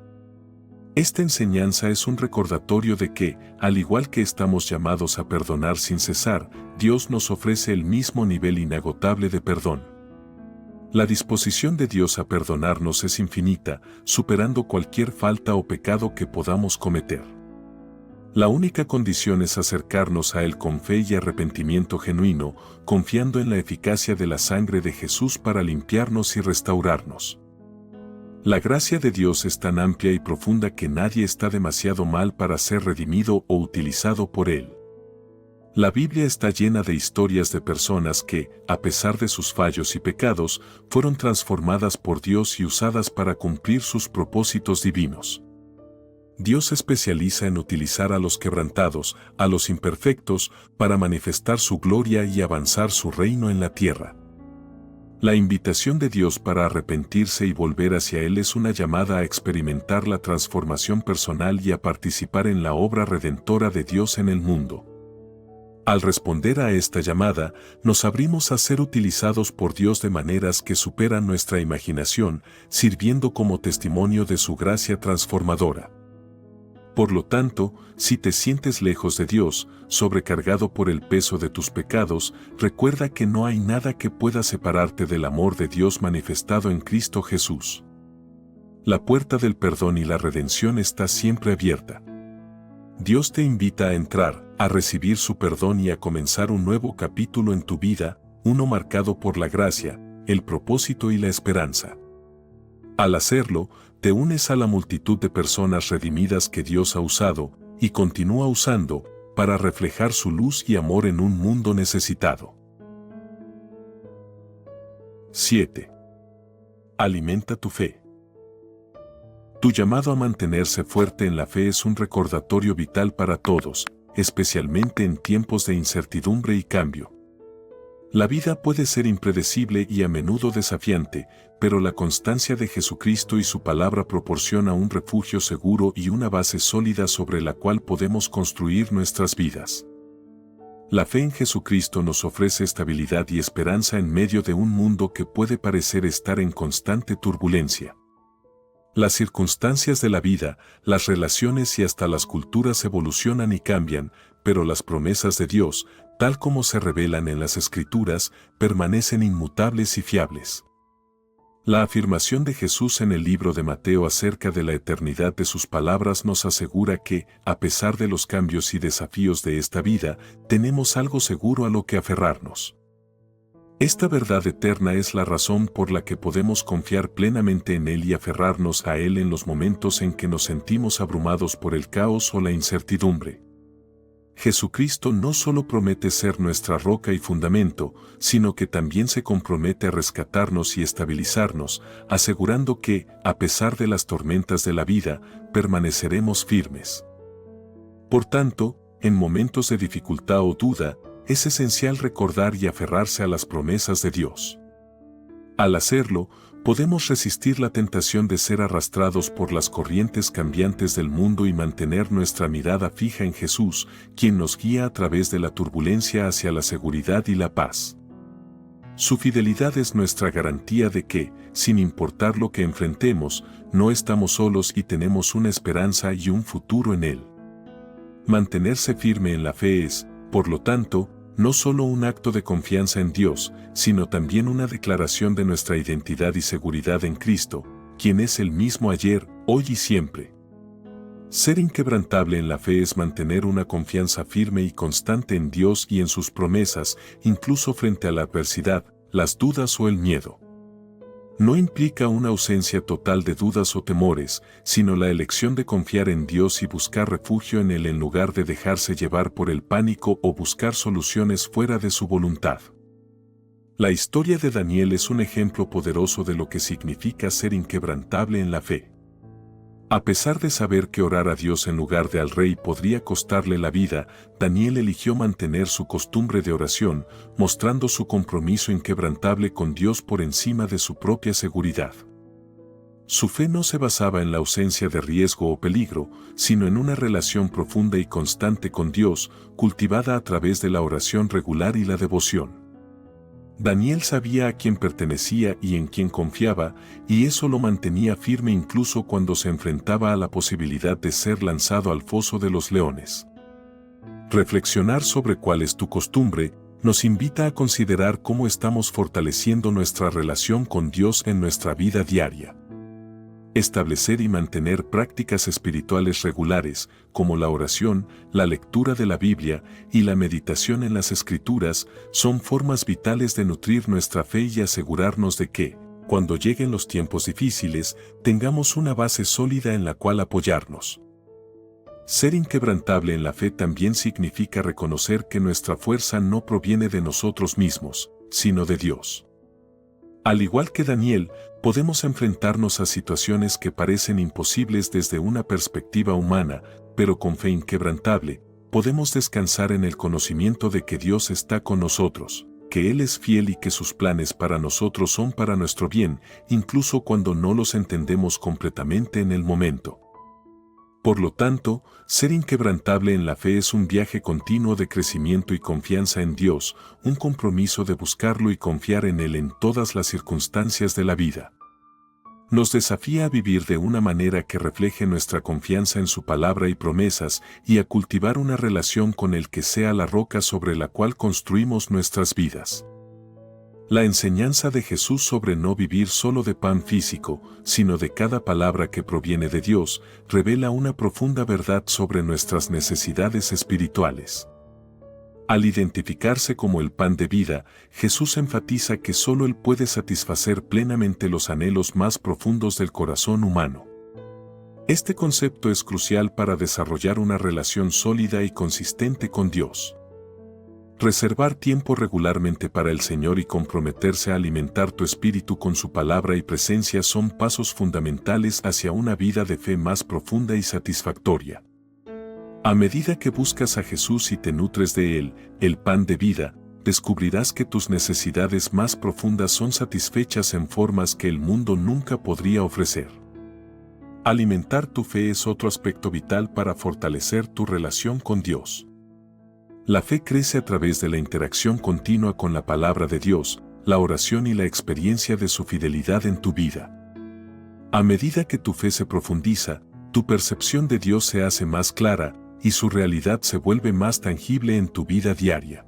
Esta enseñanza es un recordatorio de que, al igual que estamos llamados a perdonar sin cesar, Dios nos ofrece el mismo nivel inagotable de perdón. La disposición de Dios a perdonarnos es infinita, superando cualquier falta o pecado que podamos cometer. La única condición es acercarnos a Él con fe y arrepentimiento genuino, confiando en la eficacia de la sangre de Jesús para limpiarnos y restaurarnos. La gracia de Dios es tan amplia y profunda que nadie está demasiado mal para ser redimido o utilizado por Él. La Biblia está llena de historias de personas que, a pesar de sus fallos y pecados, fueron transformadas por Dios y usadas para cumplir sus propósitos divinos. Dios se especializa en utilizar a los quebrantados, a los imperfectos, para manifestar su gloria y avanzar su reino en la tierra. La invitación de Dios para arrepentirse y volver hacia Él es una llamada a experimentar la transformación personal y a participar en la obra redentora de Dios en el mundo. Al responder a esta llamada, nos abrimos a ser utilizados por Dios de maneras que superan nuestra imaginación, sirviendo como testimonio de su gracia transformadora. Por lo tanto, si te sientes lejos de Dios, sobrecargado por el peso de tus pecados, recuerda que no hay nada que pueda separarte del amor de Dios manifestado en Cristo Jesús. La puerta del perdón y la redención está siempre abierta. Dios te invita a entrar, a recibir su perdón y a comenzar un nuevo capítulo en tu vida, uno marcado por la gracia, el propósito y la esperanza. Al hacerlo, te unes a la multitud de personas redimidas que Dios ha usado, y continúa usando, para reflejar su luz y amor en un mundo necesitado. 7. Alimenta tu fe. Tu llamado a mantenerse fuerte en la fe es un recordatorio vital para todos, especialmente en tiempos de incertidumbre y cambio. La vida puede ser impredecible y a menudo desafiante, pero la constancia de Jesucristo y su palabra proporciona un refugio seguro y una base sólida sobre la cual podemos construir nuestras vidas. La fe en Jesucristo nos ofrece estabilidad y esperanza en medio de un mundo que puede parecer estar en constante turbulencia. Las circunstancias de la vida, las relaciones y hasta las culturas evolucionan y cambian, pero las promesas de Dios, tal como se revelan en las Escrituras, permanecen inmutables y fiables. La afirmación de Jesús en el libro de Mateo acerca de la eternidad de sus palabras nos asegura que, a pesar de los cambios y desafíos de esta vida, tenemos algo seguro a lo que aferrarnos. Esta verdad eterna es la razón por la que podemos confiar plenamente en Él y aferrarnos a Él en los momentos en que nos sentimos abrumados por el caos o la incertidumbre. Jesucristo no solo promete ser nuestra roca y fundamento, sino que también se compromete a rescatarnos y estabilizarnos, asegurando que, a pesar de las tormentas de la vida, permaneceremos firmes. Por tanto, en momentos de dificultad o duda, es esencial recordar y aferrarse a las promesas de Dios. Al hacerlo, podemos resistir la tentación de ser arrastrados por las corrientes cambiantes del mundo y mantener nuestra mirada fija en Jesús, quien nos guía a través de la turbulencia hacia la seguridad y la paz. Su fidelidad es nuestra garantía de que, sin importar lo que enfrentemos, no estamos solos y tenemos una esperanza y un futuro en Él. Mantenerse firme en la fe es, por lo tanto, no solo un acto de confianza en Dios, sino también una declaración de nuestra identidad y seguridad en Cristo, quien es el mismo ayer, hoy y siempre. Ser inquebrantable en la fe es mantener una confianza firme y constante en Dios y en sus promesas, incluso frente a la adversidad, las dudas o el miedo. No implica una ausencia total de dudas o temores, sino la elección de confiar en Dios y buscar refugio en Él en lugar de dejarse llevar por el pánico o buscar soluciones fuera de su voluntad. La historia de Daniel es un ejemplo poderoso de lo que significa ser inquebrantable en la fe. A pesar de saber que orar a Dios en lugar de al rey podría costarle la vida, Daniel eligió mantener su costumbre de oración, mostrando su compromiso inquebrantable con Dios por encima de su propia seguridad. Su fe no se basaba en la ausencia de riesgo o peligro, sino en una relación profunda y constante con Dios, cultivada a través de la oración regular y la devoción. Daniel sabía a quién pertenecía y en quién confiaba, y eso lo mantenía firme incluso cuando se enfrentaba a la posibilidad de ser lanzado al foso de los leones. Reflexionar sobre cuál es tu costumbre nos invita a considerar cómo estamos fortaleciendo nuestra relación con Dios en nuestra vida diaria. Establecer y mantener prácticas espirituales regulares, como la oración, la lectura de la Biblia y la meditación en las Escrituras, son formas vitales de nutrir nuestra fe y asegurarnos de que, cuando lleguen los tiempos difíciles, tengamos una base sólida en la cual apoyarnos. Ser inquebrantable en la fe también significa reconocer que nuestra fuerza no proviene de nosotros mismos, sino de Dios. Al igual que Daniel, podemos enfrentarnos a situaciones que parecen imposibles desde una perspectiva humana, pero con fe inquebrantable, podemos descansar en el conocimiento de que Dios está con nosotros, que Él es fiel y que sus planes para nosotros son para nuestro bien, incluso cuando no los entendemos completamente en el momento. Por lo tanto, ser inquebrantable en la fe es un viaje continuo de crecimiento y confianza en Dios, un compromiso de buscarlo y confiar en Él en todas las circunstancias de la vida. Nos desafía a vivir de una manera que refleje nuestra confianza en su palabra y promesas y a cultivar una relación con Él que sea la roca sobre la cual construimos nuestras vidas. La enseñanza de Jesús sobre no vivir solo de pan físico, sino de cada palabra que proviene de Dios, revela una profunda verdad sobre nuestras necesidades espirituales. Al identificarse como el pan de vida, Jesús enfatiza que solo Él puede satisfacer plenamente los anhelos más profundos del corazón humano. Este concepto es crucial para desarrollar una relación sólida y consistente con Dios. Reservar tiempo regularmente para el Señor y comprometerse a alimentar tu espíritu con su palabra y presencia son pasos fundamentales hacia una vida de fe más profunda y satisfactoria. A medida que buscas a Jesús y te nutres de Él, el pan de vida, descubrirás que tus necesidades más profundas son satisfechas en formas que el mundo nunca podría ofrecer. Alimentar tu fe es otro aspecto vital para fortalecer tu relación con Dios. La fe crece a través de la interacción continua con la palabra de Dios, la oración y la experiencia de su fidelidad en tu vida. A medida que tu fe se profundiza, tu percepción de Dios se hace más clara y su realidad se vuelve más tangible en tu vida diaria.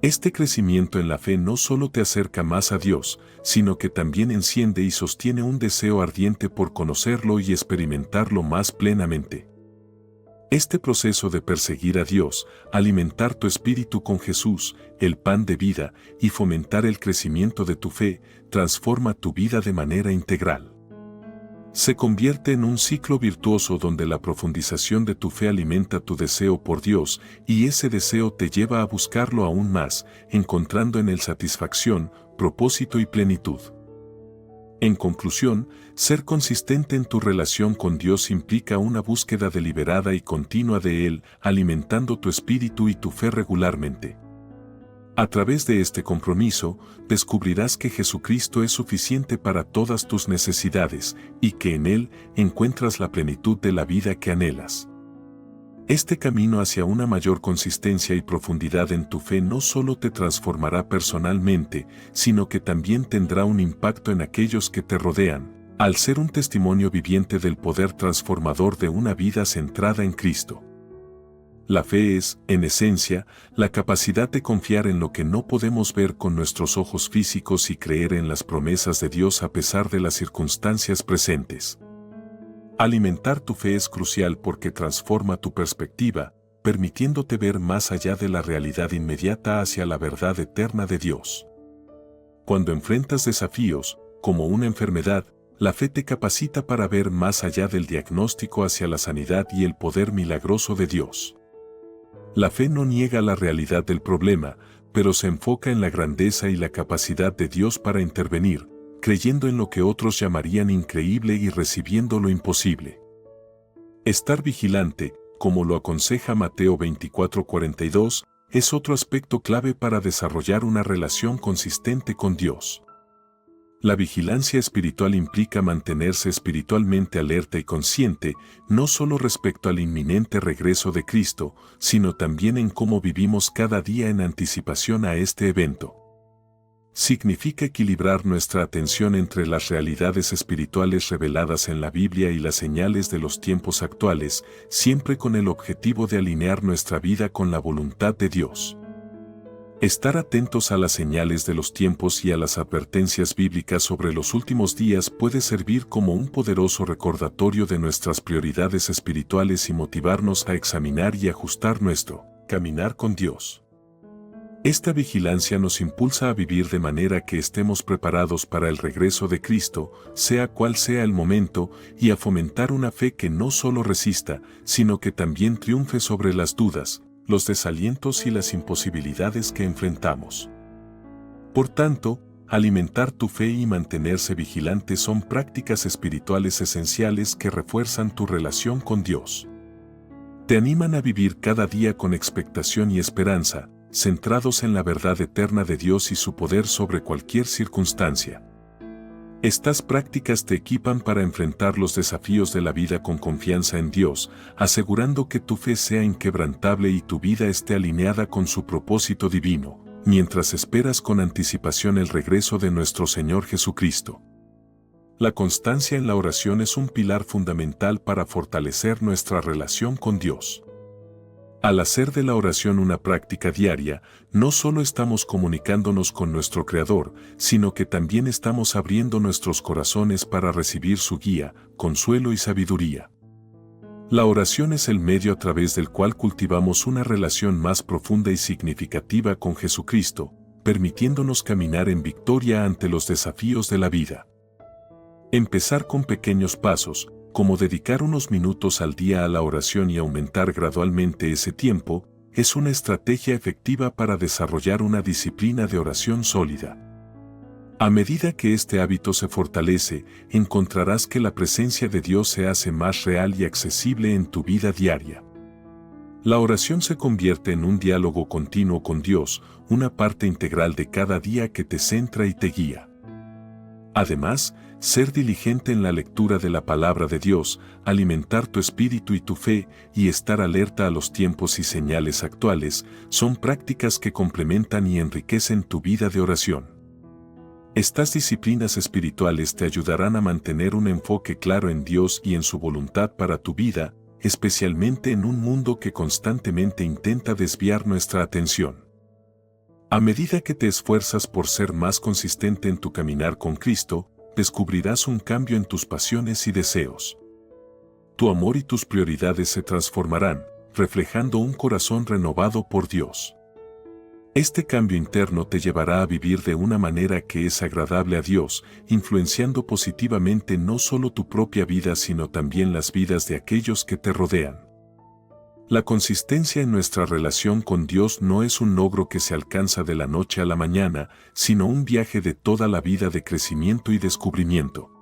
Este crecimiento en la fe no solo te acerca más a Dios, sino que también enciende y sostiene un deseo ardiente por conocerlo y experimentarlo más plenamente. Este proceso de perseguir a Dios, alimentar tu espíritu con Jesús, el pan de vida, y fomentar el crecimiento de tu fe, transforma tu vida de manera integral. Se convierte en un ciclo virtuoso donde la profundización de tu fe alimenta tu deseo por Dios y ese deseo te lleva a buscarlo aún más, encontrando en él satisfacción, propósito y plenitud. En conclusión, ser consistente en tu relación con Dios implica una búsqueda deliberada y continua de Él, alimentando tu espíritu y tu fe regularmente. A través de este compromiso, descubrirás que Jesucristo es suficiente para todas tus necesidades y que en Él encuentras la plenitud de la vida que anhelas. Este camino hacia una mayor consistencia y profundidad en tu fe no solo te transformará personalmente, sino que también tendrá un impacto en aquellos que te rodean, al ser un testimonio viviente del poder transformador de una vida centrada en Cristo. La fe es, en esencia, la capacidad de confiar en lo que no podemos ver con nuestros ojos físicos y creer en las promesas de Dios a pesar de las circunstancias presentes. Alimentar tu fe es crucial porque transforma tu perspectiva, permitiéndote ver más allá de la realidad inmediata hacia la verdad eterna de Dios. Cuando enfrentas desafíos, como una enfermedad, la fe te capacita para ver más allá del diagnóstico hacia la sanidad y el poder milagroso de Dios. La fe no niega la realidad del problema, pero se enfoca en la grandeza y la capacidad de Dios para intervenir, creyendo en lo que otros llamarían increíble y recibiendo lo imposible. Estar vigilante, como lo aconseja Mateo 24:42, es otro aspecto clave para desarrollar una relación consistente con Dios. La vigilancia espiritual implica mantenerse espiritualmente alerta y consciente, no solo respecto al inminente regreso de Cristo, sino también en cómo vivimos cada día en anticipación a este evento. Significa equilibrar nuestra atención entre las realidades espirituales reveladas en la Biblia y las señales de los tiempos actuales, siempre con el objetivo de alinear nuestra vida con la voluntad de Dios. Estar atentos a las señales de los tiempos y a las advertencias bíblicas sobre los últimos días puede servir como un poderoso recordatorio de nuestras prioridades espirituales y motivarnos a examinar y ajustar nuestro caminar con Dios. Esta vigilancia nos impulsa a vivir de manera que estemos preparados para el regreso de Cristo, sea cual sea el momento, y a fomentar una fe que no solo resista, sino que también triunfe sobre las dudas, los desalientos y las imposibilidades que enfrentamos. Por tanto, alimentar tu fe y mantenerse vigilante son prácticas espirituales esenciales que refuerzan tu relación con Dios. Te animan a vivir cada día con expectación y esperanza, centrados en la verdad eterna de Dios y su poder sobre cualquier circunstancia. Estas prácticas te equipan para enfrentar los desafíos de la vida con confianza en Dios, asegurando que tu fe sea inquebrantable y tu vida esté alineada con su propósito divino, mientras esperas con anticipación el regreso de nuestro Señor Jesucristo. La constancia en la oración es un pilar fundamental para fortalecer nuestra relación con Dios. Al hacer de la oración una práctica diaria, no solo estamos comunicándonos con nuestro Creador, sino que también estamos abriendo nuestros corazones para recibir su guía, consuelo y sabiduría. La oración es el medio a través del cual cultivamos una relación más profunda y significativa con Jesucristo, permitiéndonos caminar en victoria ante los desafíos de la vida. Empezar con pequeños pasos, como dedicar unos minutos al día a la oración y aumentar gradualmente ese tiempo, es una estrategia efectiva para desarrollar una disciplina de oración sólida. A medida que este hábito se fortalece, encontrarás que la presencia de Dios se hace más real y accesible en tu vida diaria. La oración se convierte en un diálogo continuo con Dios, una parte integral de cada día que te centra y te guía. Además, ser diligente en la lectura de la palabra de Dios, alimentar tu espíritu y tu fe, y estar alerta a los tiempos y señales actuales, son prácticas que complementan y enriquecen tu vida de oración. Estas disciplinas espirituales te ayudarán a mantener un enfoque claro en Dios y en su voluntad para tu vida, especialmente en un mundo que constantemente intenta desviar nuestra atención. A medida que te esfuerzas por ser más consistente en tu caminar con Cristo, descubrirás un cambio en tus pasiones y deseos. Tu amor y tus prioridades se transformarán, reflejando un corazón renovado por Dios. Este cambio interno te llevará a vivir de una manera que es agradable a Dios, influenciando positivamente no solo tu propia vida sino también las vidas de aquellos que te rodean. La consistencia en nuestra relación con Dios no es un logro que se alcanza de la noche a la mañana, sino un viaje de toda la vida de crecimiento y descubrimiento.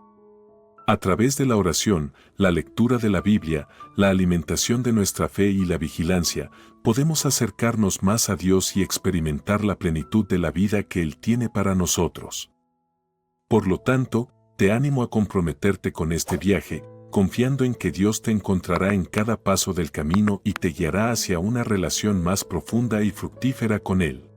A través de la oración, la lectura de la Biblia, la alimentación de nuestra fe y la vigilancia, podemos acercarnos más a Dios y experimentar la plenitud de la vida que Él tiene para nosotros. Por lo tanto, te animo a comprometerte con este viaje, confiando en que Dios te encontrará en cada paso del camino y te guiará hacia una relación más profunda y fructífera con Él.